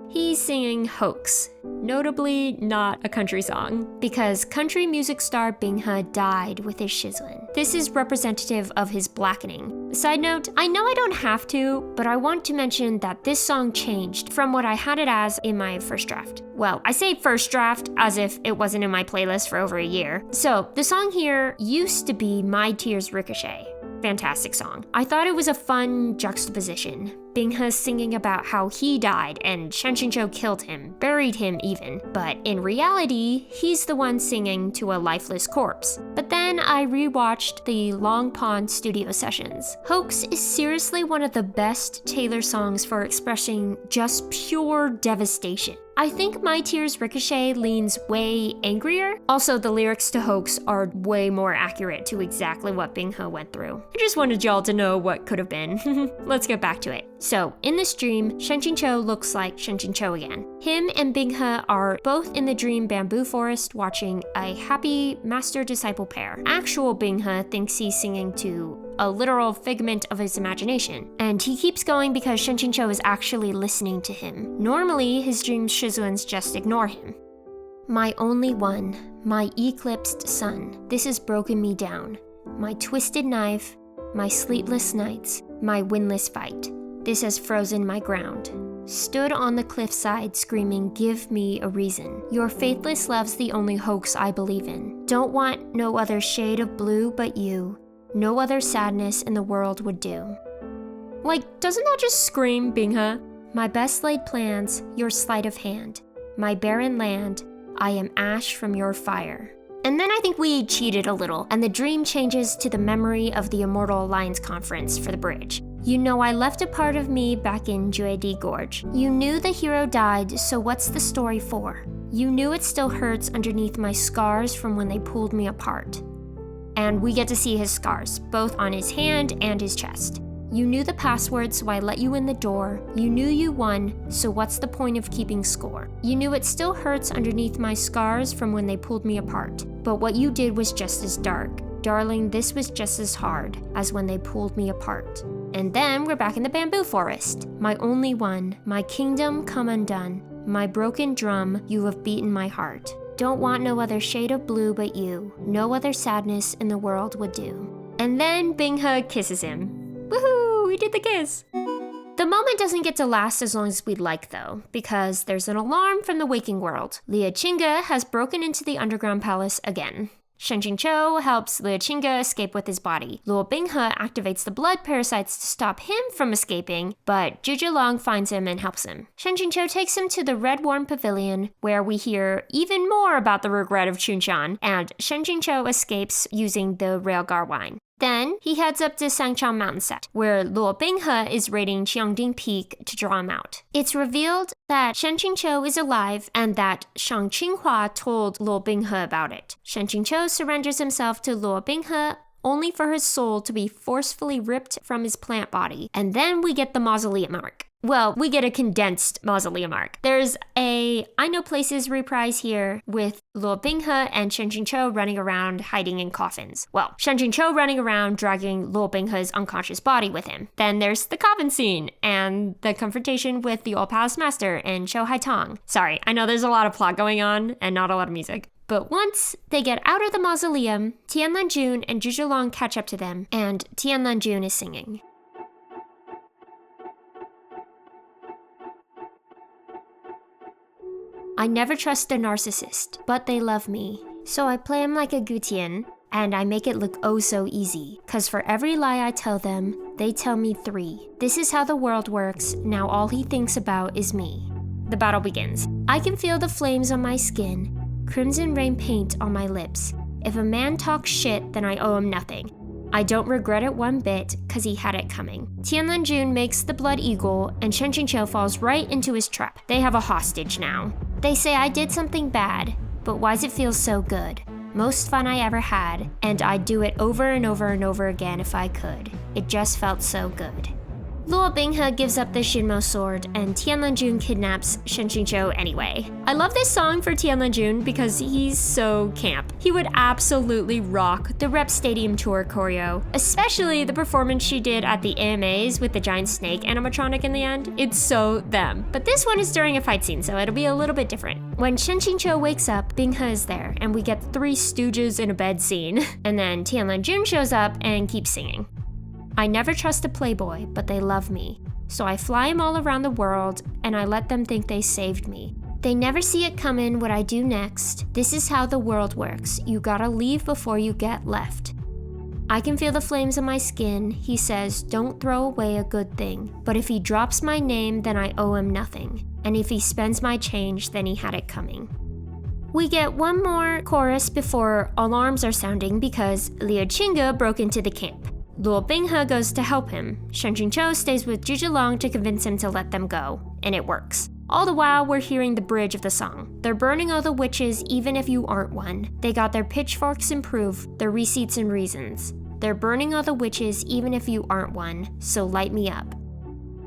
he's singing Hoax. Notably not a country song, because country music star Binghe died with his Shizun. This is representative of his blackening. Side note, I know I don't have to, but I want to mention that this song changed from what I had it as in my first draft. Well, I say first draft as if it wasn't in my playlist for over a year. So, the song here used to be My Tears Ricochet. Fantastic song. I thought it was a fun juxtaposition. Binghe singing about how he died and Shen Qingqiu killed him, buried him even, but in reality, he's the one singing to a lifeless corpse. But then I rewatched the Long Pond studio sessions. Hoax is seriously one of the best Taylor songs for expressing just pure devastation. I think My Tears Ricochet leans way angrier. Also, the lyrics to Hoax are way more accurate to exactly what Binghe went through. I just wanted y'all to know what could have been. Let's get back to it. So, in this dream, Shen Qingqiu looks like Shen Qingqiu again. Him and Binghe are both in the dream bamboo forest watching a happy master-disciple pair. Actual Binghe thinks he's singing to a literal figment of his imagination, and he keeps going because Shen Qingqiu is actually listening to him. Normally, his dream Shizuans just ignore him. My only one, my eclipsed sun, this has broken me down. My twisted knife, my sleepless nights, my windless fight. This has frozen my ground. Stood on the cliffside screaming, give me a reason. Your faithless love's the only hoax I believe in. Don't want no other shade of blue but you. No other sadness in the world would do. Like, doesn't that just scream Binghe? My best laid plans, your sleight of hand. My barren land, I am ash from your fire. And then I think we cheated a little, and the dream changes to the memory of the Immortal Alliance Conference for the bridge. You know I left a part of me back in Juedi Gorge. You knew the hero died, so what's the story for? You knew it still hurts underneath my scars from when they pulled me apart. And we get to see his scars, both on his hand and his chest. You knew the password, so I let you in the door. You knew you won, so what's the point of keeping score? You knew it still hurts underneath my scars from when they pulled me apart. But what you did was just as dark. Darling, this was just as hard as when they pulled me apart. And then we're back in the bamboo forest. My only one, my kingdom come undone. My broken drum, you have beaten my heart. Don't want no other shade of blue but you. No other sadness in the world would do. And then Binghe kisses him. Woohoo, we did the kiss. The moment doesn't get to last as long as we'd like though, because there's an alarm from the waking world. Lia Qingge has broken into the underground palace again. Shen Jingqiu helps Liu Qingge escape with his body. Luo Binghe activates the blood parasites to stop him from escaping, but Zhu Zhilong finds him and helps him. Shen Jingqiu takes him to the Red Worm Pavilion, where we hear even more about the regret of Qunshan, and Shen Jingqiu escapes using the Railgar wine. Then, he heads up to Sangchang Mountainset, where Luo Binghe is raiding Qiangding Peak to draw him out. It's revealed that Shen Jingqiu is alive and that Shang Qinghua told Luo Binghe about it. Shen Jingqiu surrenders himself to Luo Binghe only for his soul to be forcefully ripped from his plant body. And then we get the mausoleum arc. Well, we get a condensed mausoleum arc. There's a I Know Places reprise here with Luo Binghe and Shen Jingqiu running around hiding in coffins. Well, Shen Jingqiu running around dragging Luo Binghe's unconscious body with him. Then there's the coffin scene and the confrontation with the Old Palace Master and Shou Haitong. Sorry, I know there's a lot of plot going on and not a lot of music. But once they get out of the mausoleum, Tianlan Jun and Zhu Zhilong catch up to them, and Tianlan Jun is singing. I never trust a narcissist, but they love me. So I play him like a Gutian, and I make it look oh so easy. Cause for every lie I tell them, they tell me 3. This is how the world works, now all he thinks about is me. The battle begins. I can feel the flames on my skin, crimson rain paint on my lips. If a man talks shit, then I owe him nothing. I don't regret it one bit, cause he had it coming. Tianlan Jun makes the blood eagle, and Shen Jingqiu falls right into his trap. They have a hostage now. They say I did something bad, but why's it feel so good? Most fun I ever had, and I'd do it over and over and over again if I could. It just felt so good. Luo Binghe gives up the Shinmo sword, and Tianlan Jun kidnaps Shen Jingqiu anyway. I love this song for Tianlan Jun because he's so camp. He would absolutely rock the Rep Stadium Tour choreo, especially the performance she did at the AMAs with the giant snake animatronic in the end. It's so them. But this one is during a fight scene, so it'll be a little bit different. When Shen Jingqiu wakes up, Binghe is there, and we get 3 stooges in a bed scene. And then Tianlan Jun shows up and keeps singing. I never trust a playboy, but they love me. So I fly them all around the world, and I let them think they saved me. They never see it coming what I do next. This is how the world works. You gotta leave before you get left. I can feel the flames on my skin. He says, don't throw away a good thing. But if he drops my name, then I owe him nothing. And if he spends my change, then he had it coming. We get one more chorus before alarms are sounding because Liu Qingge broke into the camp. Luo Binghe goes to help him. Shen Jingqiu stays with Zhu Zhilong to convince him to let them go, and it works. All the while, we're hearing the bridge of the song. They're burning all the witches even if you aren't one. They got their pitchforks and proof, their receipts and reasons. They're burning all the witches even if you aren't one, so light me up.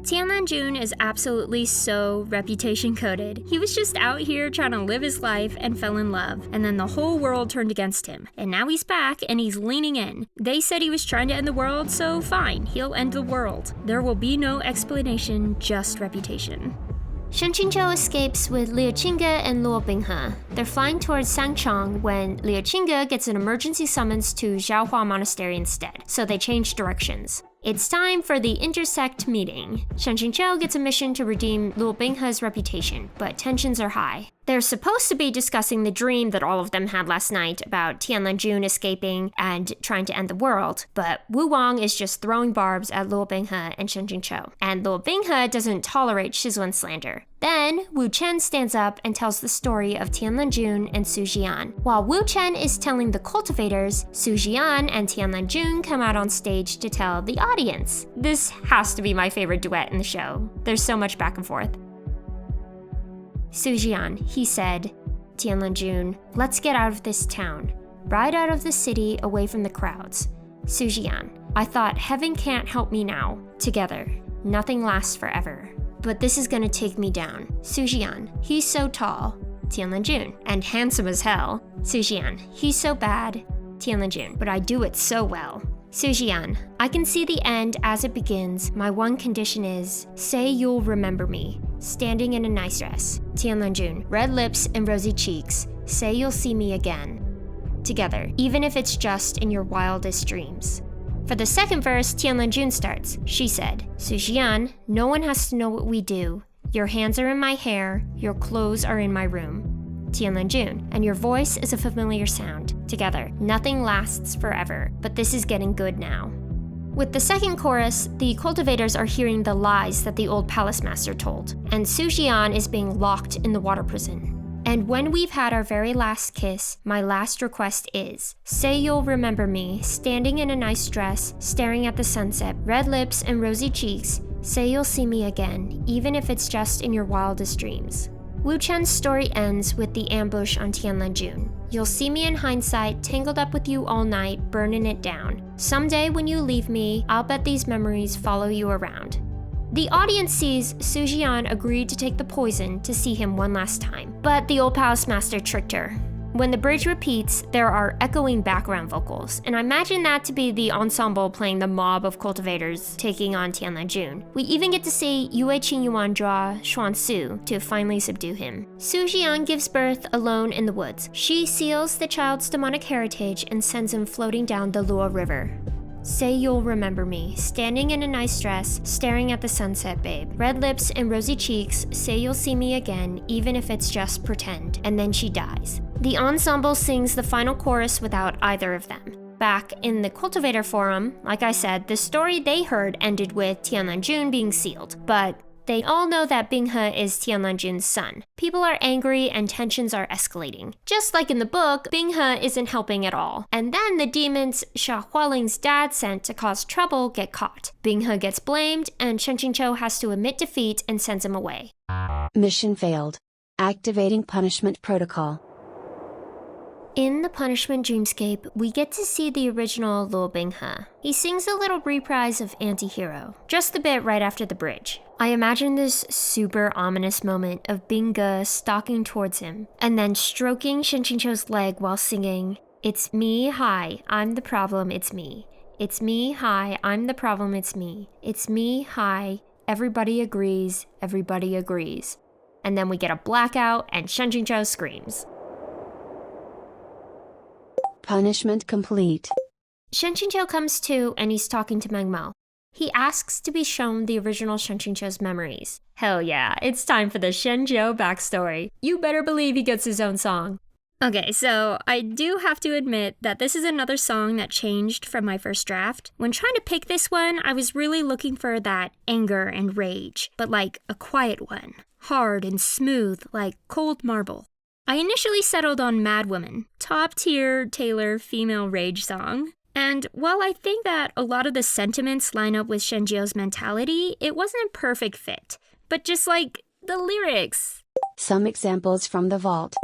Tianlan Jun is absolutely so reputation coded. He was just out here trying to live his life and fell in love, and then the whole world turned against him. And now he's back and he's leaning in. They said he was trying to end the world, so fine, he'll end the world. There will be no explanation, just reputation. Shen Jingqiu escapes with Liu Qingge and Luo Binghe. They're flying towards Sangchang when Liu Qingge gets an emergency summons to Zhaohua Monastery instead, so they change directions. It's time for the intersect meeting. Shen Jingqiu gets a mission to redeem Luo Binghe's reputation, but tensions are high. They're supposed to be discussing the dream that all of them had last night about Tianlan Jun escaping and trying to end the world, but Wu Wang is just throwing barbs at Luo Binghe and Shen Jingqiu, and Luo Binghe doesn't tolerate Shizuan slander. Then, Wu Chen stands up and tells the story of Tianlan Jun and Su Jian. While Wu Chen is telling the cultivators, Su Jian and Tianlan Jun come out on stage to tell the audience. This has to be my favorite duet in the show. There's so much back and forth. Su Jian, he said, Tianlan Jun, let's get out of this town. Ride out of the city away from the crowds. Su Jian, I thought heaven can't help me now. Together, nothing lasts forever. But this is gonna take me down. Su Jian, he's so tall. Tianlan Jun, and handsome as hell. Su Jian, he's so bad. Tianlan Jun, but I do it so well. Su Jian, I can see the end as it begins. My one condition is, say you'll remember me. Standing in a nice dress. Tianlan Jun, red lips and rosy cheeks. Say you'll see me again. Together, even if it's just in your wildest dreams. For the second verse, Tianlan Jun starts. She said, Su Jian, no one has to know what we do. Your hands are in my hair, your clothes are in my room. Tianlanjun, and your voice is a familiar sound. Together, nothing lasts forever, but this is getting good now. With the second chorus, the cultivators are hearing the lies that the old palace master told, and Su Jian is being locked in the water prison. And when we've had our very last kiss, my last request is, say you'll remember me, standing in a nice dress, staring at the sunset, red lips and rosy cheeks, say you'll see me again, even if it's just in your wildest dreams. Wu Chen's story ends with the ambush on Tianlanjun. You'll see me in hindsight, tangled up with you all night, burning it down. Someday when you leave me, I'll bet these memories follow you around. The audience sees Su Jian agreed to take the poison to see him one last time, but the old palace master tricked her. When the bridge repeats, there are echoing background vocals, and I imagine that to be the ensemble playing the mob of cultivators taking on Tianlanjun. We even get to see Yue Qingyuan draw Xuan Su to finally subdue him. Su Jian gives birth alone in the woods. She seals the child's demonic heritage and sends him floating down the Luo River. Say you'll remember me, standing in a nice dress, staring at the sunset, babe. Red lips and rosy cheeks, say you'll see me again, even if it's just pretend. And then she dies. The ensemble sings the final chorus without either of them. Back in the Cultivator Forum, like I said, the story they heard ended with Tianlanjun being sealed, but they all know that Binghe is Tianlanjun's son. People are angry and tensions are escalating. Just like in the book, Binghe isn't helping at all. And then the demons Xia Hualing's dad sent to cause trouble get caught. Binghe gets blamed, and Shen Qingqiu has to admit defeat and sends him away. Mission failed. Activating punishment protocol. In the punishment dreamscape, we get to see the original Luo Binghe. He sings a little reprise of Anti-Hero, just a bit right after the bridge. I imagine this super ominous moment of Binghe stalking towards him, and then stroking Shen Qingqiu's leg while singing, "It's me, hi, I'm the problem, it's me. It's me, hi, I'm the problem, it's me. It's me, hi, everybody agrees, everybody agrees." And then we get a blackout and Shen Qingqiu screams. Punishment complete. Shen Qingqiu comes to and he's talking to Meng Mao. He asks to be shown the original Shen Qingqiu's memories. Hell yeah, it's time for the Shenzhou backstory. You better believe he gets his own song. Okay, so I do have to admit that this is another song that changed from my first draft. When trying to pick this one, I was really looking for that anger and rage, but like a quiet one. Hard and smooth, like cold marble. I initially settled on Mad Woman, top-tier Taylor female rage song. And while I think that a lot of the sentiments line up with Shenzhou's mentality, it wasn't a perfect fit. But just like the lyrics. Some examples from the vault.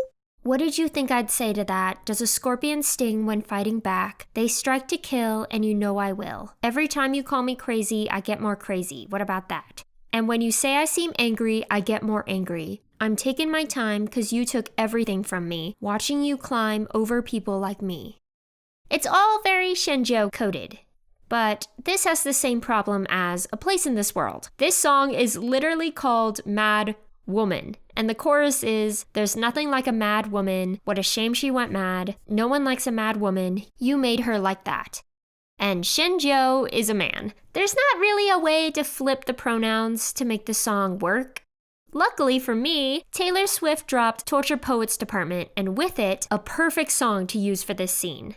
What did you think I'd say to that? Does a scorpion sting when fighting back? They strike to kill, and you know I will. Every time you call me crazy, I get more crazy. What about that? And when you say I seem angry, I get more angry. I'm taking my time because you took everything from me, watching you climb over people like me. It's all very Shenzhou coded. But this has the same problem as A Place in This World. This song is literally called Mad Woman. And the chorus is, there's nothing like a mad woman. What a shame she went mad. No one likes a mad woman. You made her like that. And Shenzhou is a man. There's not really a way to flip the pronouns to make the song work. Luckily for me, Taylor Swift dropped Torture Poets Department, and with it, a perfect song to use for this scene.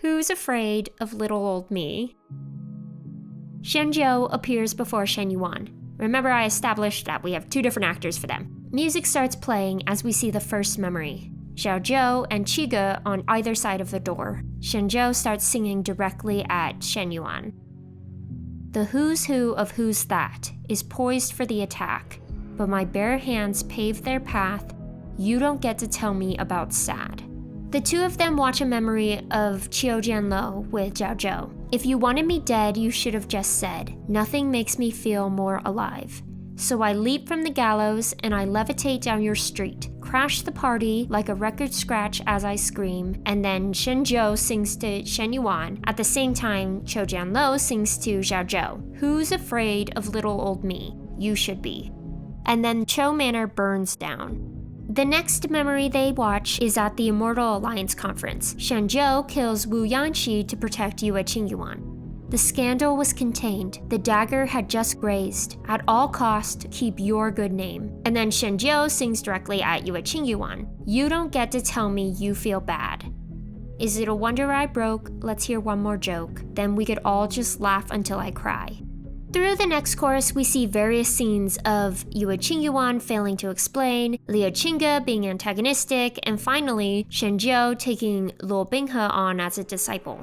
Who's afraid of little old me? Shenzhou appears before Shen Yuan. Remember I established that we have two different actors for them. Music starts playing as we see the first memory. Xiao Zhou and Qige on either side of the door. Shenzhou starts singing directly at Shen Yuan. The who's who of who's that is poised for the attack, but my bare hands pave their path. You don't get to tell me about sad. The two of them watch a memory of Qiu Jianlou with Zhao Zhou. If you wanted me dead, you should have just said, nothing makes me feel more alive. So I leap from the gallows and I levitate down your street, crash the party like a record scratch as I scream, and then Shenzhou sings to Shen Yuan. At the same time, Qiu Jianlou sings to Zhao Zhou. Who's afraid of little old me? You should be. And then Qiu Manor burns down. The next memory they watch is at the Immortal Alliance conference. Shenzhou kills Wu Yanxi to protect Yue Qingyuan. The scandal was contained. The dagger had just grazed. At all cost, keep your good name. And then Shenjiu sings directly at Yue Qingyuan. You don't get to tell me you feel bad. Is it a wonder I broke? Let's hear one more joke. Then we could all just laugh until I cry. Through the next chorus, we see various scenes of Yue Qingyuan failing to explain, Liu Qingge being antagonistic, and finally, Shenjiu taking Luo Binghe on as a disciple.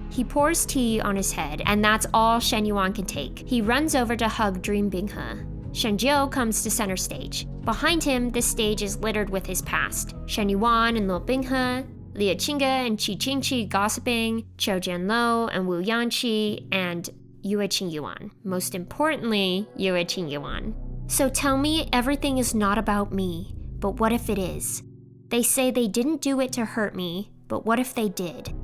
He pours tea on his head, and that's all Shen Yuan can take. He runs over to hug Dream Binghe. Shenjiu comes to center stage. Behind him, this stage is littered with his past. Shen Yuan and Luo Binghe, Liu Qingge and Qi Qingqi gossiping, Qiu Jianlou and Wu Yanqi, and Yue Qingyuan. Most importantly, Yue Qingyuan. So tell me everything is not about me, but what if it is? They say they didn't do it to hurt me, but what if they did?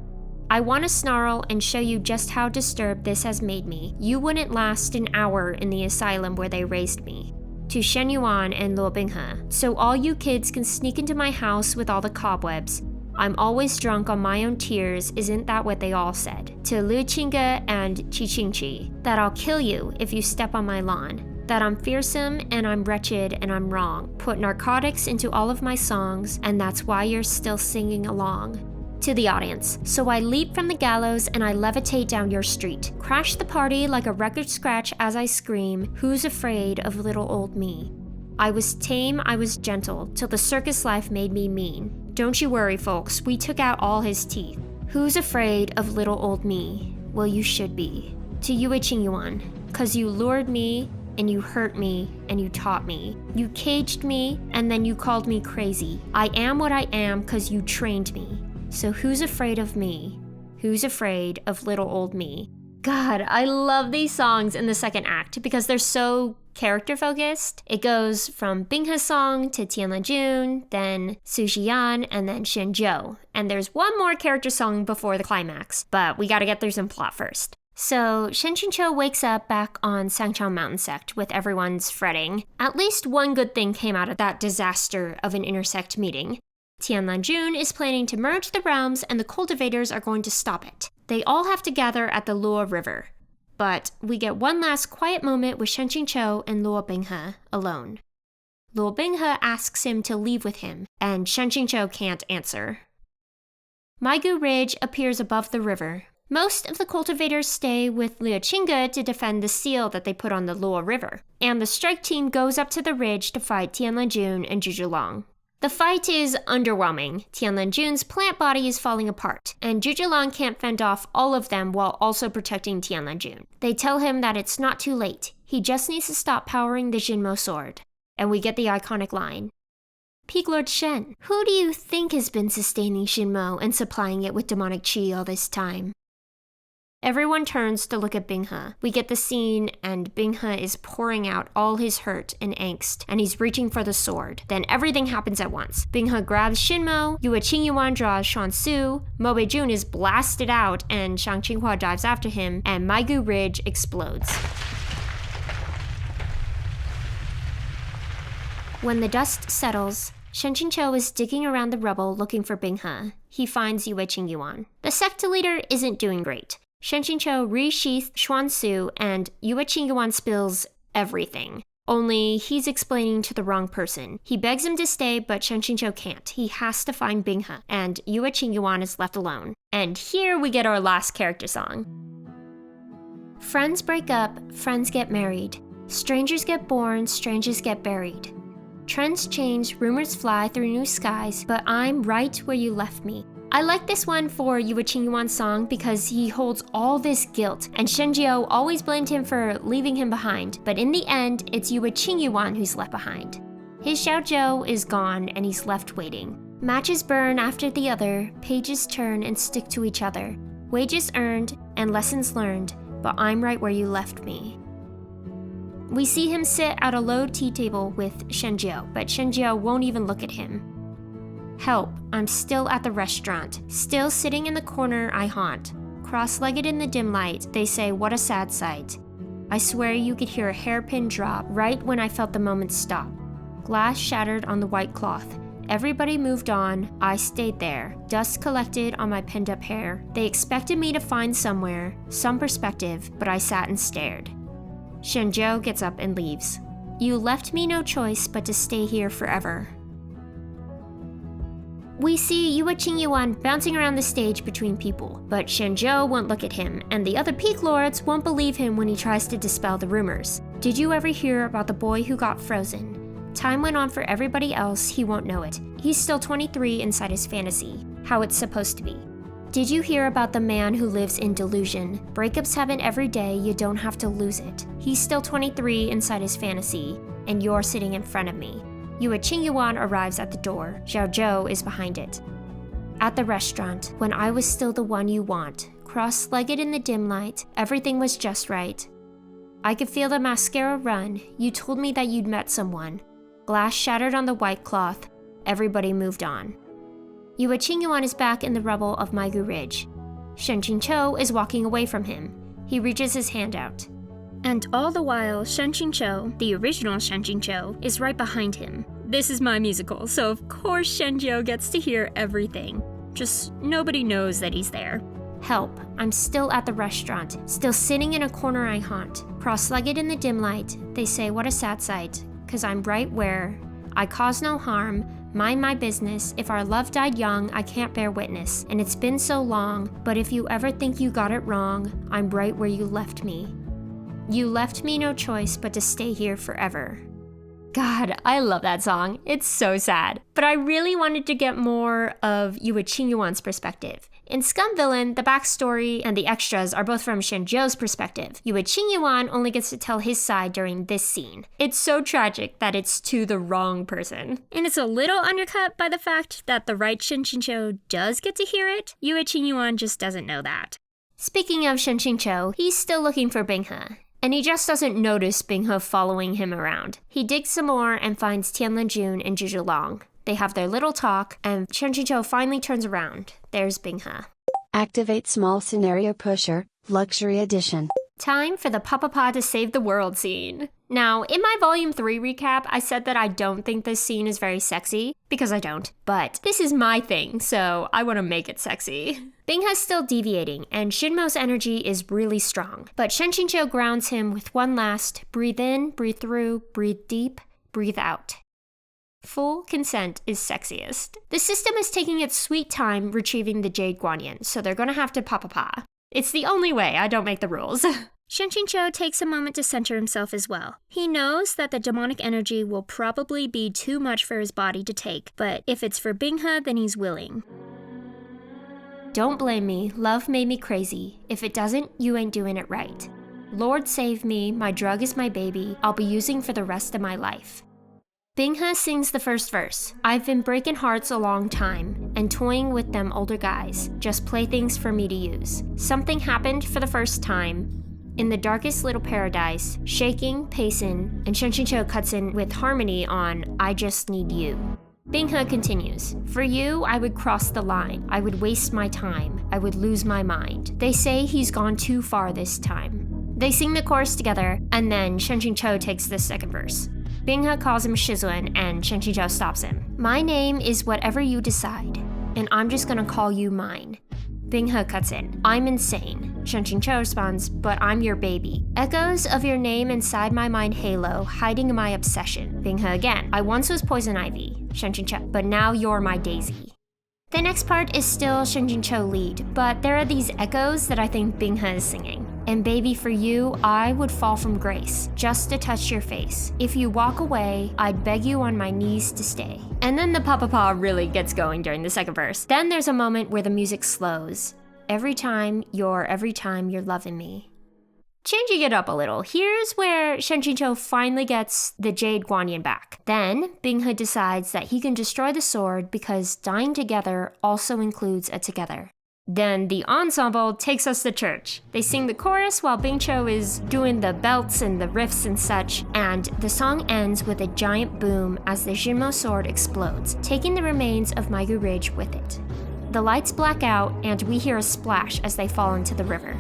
I want to snarl and show you just how disturbed this has made me. You wouldn't last an hour in the asylum where they raised me. To Shen Yuan and Luo Binghe. So all you kids can sneak into my house with all the cobwebs. I'm always drunk on my own tears, isn't that what they all said? To Liu Qingge and Qi Qingqi, that I'll kill you if you step on my lawn. That I'm fearsome and I'm wretched and I'm wrong. Put narcotics into all of my songs, and that's why you're still singing along. To the audience. So I leap from the gallows and I levitate down your street. Crash the party like a record scratch as I scream, who's afraid of little old me? I was tame, I was gentle, till the circus life made me mean. Don't you worry, folks, we took out all his teeth. Who's afraid of little old me? Well, you should be. To Yue Qingyuan, 'cause you lured me, and you hurt me, and you taught me. You caged me, and then you called me crazy. I am what I am 'cause you trained me. So who's afraid of me? Who's afraid of little old me? God, I love these songs in the second act because they're so character focused. It goes from Binghe's song to Tianlanjun, then Su Xian, and then Shenjiu. And there's one more character song before the climax, but we gotta get through some plot first. So Shen Qingqiu wakes up back on Sangchang Mountain Sect with everyone's fretting. At least one good thing came out of that disaster of an intersect meeting. Tianlanjun is planning to merge the realms and the cultivators are going to stop it. They all have to gather at the Luo River. But we get one last quiet moment with Shen Qingqiu and Luo Binghe alone. Luo Binghe asks him to leave with him, and Shen Qingqiu can't answer. Maigu Ridge appears above the river. Most of the cultivators stay with Liu Qingge to defend the seal that they put on the Luo River, and the strike team goes up to the ridge to fight Tianlanjun and Zhuzhulong. The fight is underwhelming. Tianlanjun's plant body is falling apart, and Zhuzhulong can't fend off all of them while also protecting Tianlanjun. They tell him that it's not too late. He just needs to stop powering the Jinmo sword. And we get the iconic line. Peak Lord Shen, who do you think has been sustaining Jinmo and supplying it with demonic chi all this time? Everyone turns to look at Binghe. We get the scene, and Binghe is pouring out all his hurt and angst, and he's reaching for the sword. Then everything happens at once. Binghe grabs Shinmo, Yue Qingyuan draws Xuansu, Mo Beijun is blasted out, and Shang Qinghua dives after him, and Maigu Ridge explodes. When the dust settles, Shen Qingqiu is digging around the rubble looking for Binghe. He finds Yue Qingyuan. The secta leader isn't doing great. Shen Qingqiu resheaths Xuansu, and Yue Qingyuan spills everything. Only he's explaining to the wrong person. He begs him to stay, but Shen Qingqiu can't. He has to find Binghe, and Yue Qingyuan is left alone. And here we get our last character song. Friends break up, friends get married. Strangers get born, strangers get buried. Trends change, rumors fly through new skies, but I'm right where you left me. I like this one for Yue Qingyuan's song because he holds all this guilt, and Shenjiu always blamed him for leaving him behind, but in the end, it's Yue Qingyuan who's left behind. His Xiaozhou is gone, and he's left waiting. Matches burn after the other, pages turn and stick to each other. Wages earned and lessons learned, but I'm right where you left me. We see him sit at a low tea table with Shenjiu, but Shenjiu won't even look at him. Help, I'm still at the restaurant, still sitting in the corner I haunt. Cross-legged in the dim light, they say what a sad sight. I swear you could hear a hairpin drop right when I felt the moment stop. Glass shattered on the white cloth. Everybody moved on. I stayed there. Dust collected on my pinned up hair. They expected me to find somewhere, some perspective, but I sat and stared. Shenjiao gets up and leaves. You left me no choice but to stay here forever. We see Yue Qingyuan bouncing around the stage between people, but Shenjiao won't look at him, and the other Peak Lords won't believe him when he tries to dispel the rumors. Did you ever hear about the boy who got frozen? Time went on for everybody else, he won't know it. He's still 23 inside his fantasy, how it's supposed to be. Did you hear about the man who lives in delusion? Breakups happen every day, you don't have to lose it. He's still 23 inside his fantasy, and you're sitting in front of me. Yue Qingyuan arrives at the door. Zhao Zhou is behind it. At the restaurant, when I was still the one you want, cross-legged in the dim light, everything was just right. I could feel the mascara run. You told me that you'd met someone. Glass shattered on the white cloth. Everybody moved on. Yue Qingyuan is back in the rubble of Maigu Ridge. Shen Qingqiu is walking away from him. He reaches his hand out. And all the while, Shen Qingqiu, the original Shen Qingqiu, is right behind him. This is my musical, so of course Shenjiao gets to hear everything. Just nobody knows that he's there. Help, I'm still at the restaurant, still sitting in a corner I haunt. Cross-legged in the dim light, they say what a sad sight, 'cause I'm right where I cause no harm, mind my business. If our love died young, I can't bear witness, and it's been so long, but if you ever think you got it wrong, I'm right where you left me. You left me no choice but to stay here forever. God, I love that song. It's so sad. But I really wanted to get more of Yue Qingyuan's perspective. In Scum Villain, the backstory and the extras are both from Shenjiao's perspective. Yue Qingyuan only gets to tell his side during this scene. It's so tragic that it's to the wrong person. And it's a little undercut by the fact that the right Shen Qingqiu does get to hear it. Yue Qingyuan just doesn't know that. Speaking of Shen Qingqiu, he's still looking for Binghe. And he just doesn't notice Binghe following him around. He digs some more and finds Tianlin Jun and Zhu Long. They have their little talk, and Shen Qingqiu finally turns around. There's Binghe. Activate Small Scenario Pusher, Luxury Edition. Time for the Papa to save the world scene. Now, in my Volume 3 recap, I said that I don't think this scene is very sexy, because I don't. But this is my thing, so I want to make it sexy. Binghe's still deviating, and Shinmo's energy is really strong. But Shen Qingqiu grounds him with one last breathe in, breathe through, breathe deep, breathe out. Full consent is sexiest. The system is taking its sweet time retrieving the Jade Guanyin, so they're gonna have to papa. It's the only way, I don't make the rules. Shen Qingqiu takes a moment to center himself as well. He knows that the demonic energy will probably be too much for his body to take, but if it's for Binghe, then he's willing. Don't blame me, love made me crazy. If it doesn't, you ain't doing it right. Lord save me, my drug is my baby, I'll be using for the rest of my life. Binghe sings the first verse. I've been breaking hearts a long time, and toying with them older guys, just playthings for me to use. Something happened for the first time. In the darkest little paradise, shaking, pacing, and Shen Qingqiu cuts in with harmony on I Just Need You. Binghe continues, for you, I would cross the line. I would waste my time. I would lose my mind. They say he's gone too far this time. They sing the chorus together, and then Shen Qingqiu takes the second verse. Binghe calls him Shizuan, and Shen Qingqiu stops him. My name is whatever you decide, and I'm just gonna call you mine. Binghe cuts in. I'm insane. Shen Qingqiu responds, but I'm your baby. Echoes of your name inside my mind halo, hiding my obsession. Binghe again. I once was Poison Ivy. Shen Qingqiu, but now you're my daisy. The next part is still Shen Qingqiu lead, but there are these echoes that I think Binghe is singing. And baby, for you, I would fall from grace, just to touch your face. If you walk away, I'd beg you on my knees to stay. And then the papa really gets going during the second verse. Then there's a moment where the music slows. Every time you're loving me. Changing it up a little, here's where Shen Qingqiu finally gets the Jade Guanyin back. Then, Binghe decides that he can destroy the sword because dying together also includes a together. Then the ensemble takes us to church. They sing the chorus while Bingqiu is doing the belts and the riffs and such, and the song ends with a giant boom as the Shinmo sword explodes, taking the remains of Maigu Ridge with it. The lights black out, and we hear a splash as they fall into the river.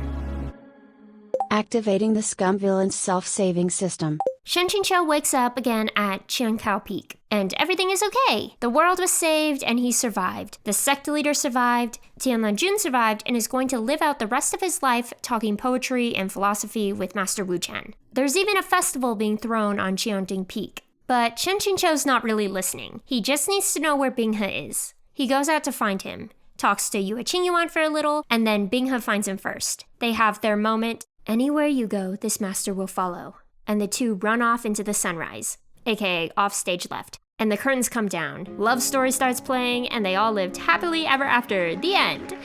Activating the Scum Villain's self-saving system. Shen Qingqiu wakes up again at Qiankao Peak, and everything is okay. The world was saved and he survived. The sect leader survived, Tianlanjun survived, and is going to live out the rest of his life talking poetry and philosophy with Master Wu Chen. There's even a festival being thrown on Qianding Peak. But Shen Qingqiu's not really listening. He just needs to know where Binghe is. He goes out to find him, talks to Yue Qingyuan for a little, and then Binghe finds him first. They have their moment. Anywhere you go, this master will follow. And the two run off into the sunrise, aka off stage left. And the curtains come down, love story starts playing, and they all lived happily ever after. The end.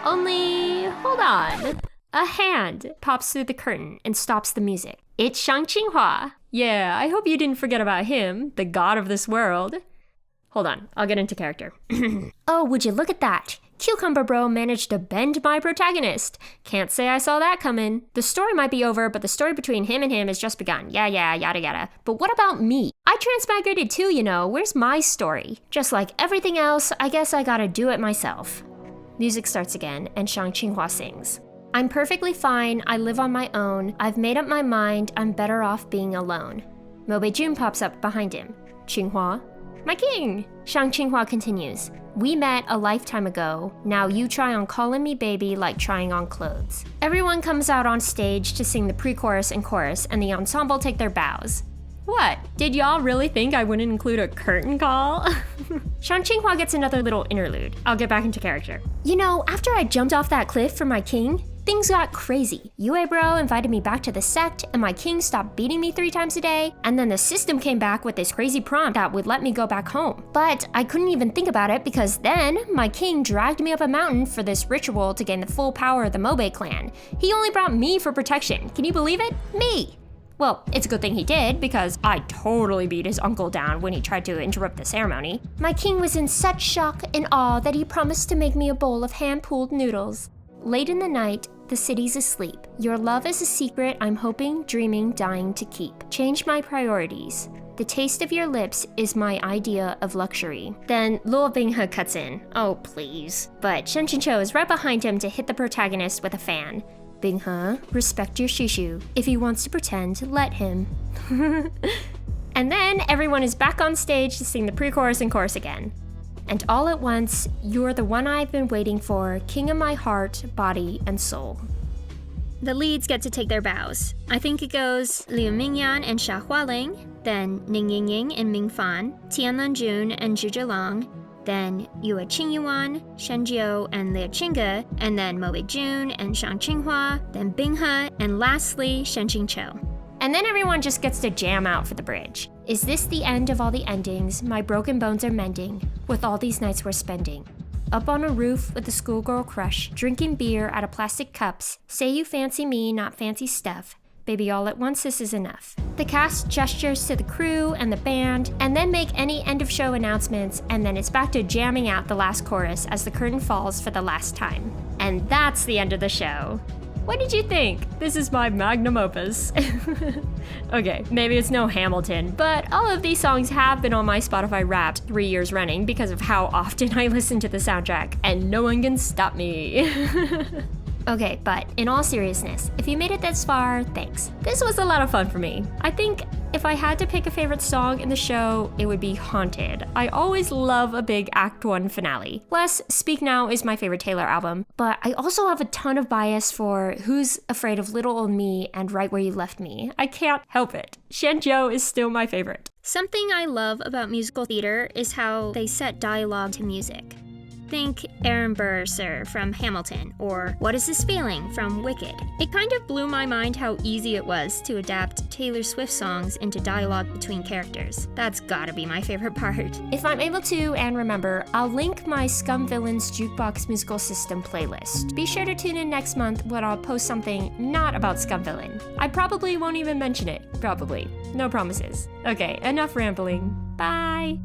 Only, hold on. A hand pops through the curtain and stops the music. It's Shang Qinghua. Yeah, I hope you didn't forget about him, the god of this world. Hold on, I'll get into character. Oh, would you look at that? Cucumber Bro managed to bend my protagonist. Can't say I saw that coming. The story might be over, but the story between him and him has just begun. Yeah, yada yada. But what about me? I transmigrated too, you know. Where's my story? Just like everything else, I guess I gotta do it myself. Music starts again, and Shang Qinghua sings. I'm perfectly fine, I live on my own. I've made up my mind, I'm better off being alone. Mo Beijun pops up behind him. Qinghua? My king! Shang Qinghua continues. We met a lifetime ago. Now you try on calling me baby like trying on clothes. Everyone comes out on stage to sing the pre-chorus and chorus, and the ensemble take their bows. What? Did y'all really think I wouldn't include a curtain call? Shang Qinghua gets another little interlude. I'll get back into character. You know, after I jumped off that cliff for my king, things got crazy. Yue Bro invited me back to the sect, and my king stopped beating me 3 times a day, and then the system came back with this crazy prompt that would let me go back home. But I couldn't even think about it because then my king dragged me up a mountain for this ritual to gain the full power of the Mobe clan. He only brought me for protection. Can you believe it? Me! Well, it's a good thing he did, because I totally beat his uncle down when he tried to interrupt the ceremony. My king was in such shock and awe that he promised to make me a bowl of hand-pulled noodles. Late in the night, the city's asleep. Your love is a secret I'm hoping, dreaming, dying to keep. Change my priorities. The taste of your lips is my idea of luxury. Then Luo Binghe cuts in. Oh, please. But Shen Qingqiu is right behind him to hit the protagonist with a fan. Binghe, respect your Shishu. If he wants to pretend, let him. And then everyone is back on stage to sing the pre-chorus and chorus again. And all at once, you're the one I've been waiting for, king of my heart, body, and soul. The leads get to take their bows. I think it goes Liu Mingyan and Xia Hualing, then Ning Yingying and Ming Fan, Tianlanjun and Zhu Zhelang, then Yue Qingyuan, Shen Jiu and Liu Qingge, and then Mo Beijun and Shang Qinghua, then Binghe, and lastly, Shen Qingqiu. And then everyone just gets to jam out for the bridge. Is this the end of all the endings? My broken bones are mending, with all these nights we're spending. Up on a roof with a schoolgirl crush, drinking beer out of plastic cups. Say you fancy me, not fancy stuff. Baby, all at once, this is enough. The cast gestures to the crew and the band, and then make any end-of-show announcements, and then it's back to jamming out the last chorus as the curtain falls for the last time. And that's the end of the show. What did you think? This is my magnum opus. Okay, maybe it's no Hamilton, but all of these songs have been on my Spotify Wrapped 3 years running because of how often I listen to the soundtrack, and no one can stop me. Okay, but in all seriousness, if you made it this far, thanks. This was a lot of fun for me. I think if I had to pick a favorite song in the show, it would be Haunted. I always love a big Act 1 finale. Plus, Speak Now is my favorite Taylor album, but I also have a ton of bias for Who's Afraid of Little Old Me and Right Where You Left Me. I can't help it. Shenzhou is still my favorite. Something I love about musical theater is how they set dialogue to music. Think Aaron Burr, Sir from Hamilton, or What Is This Feeling from Wicked. It kind of blew my mind how easy it was to adapt Taylor Swift songs into dialogue between characters. That's gotta be my favorite part. If I'm able to and remember, I'll link my Scum Villains Jukebox musical system playlist. Be sure to tune in next month when I'll post something not about Scum Villain. I probably won't even mention it. Probably. No promises. Okay, enough rambling. Bye!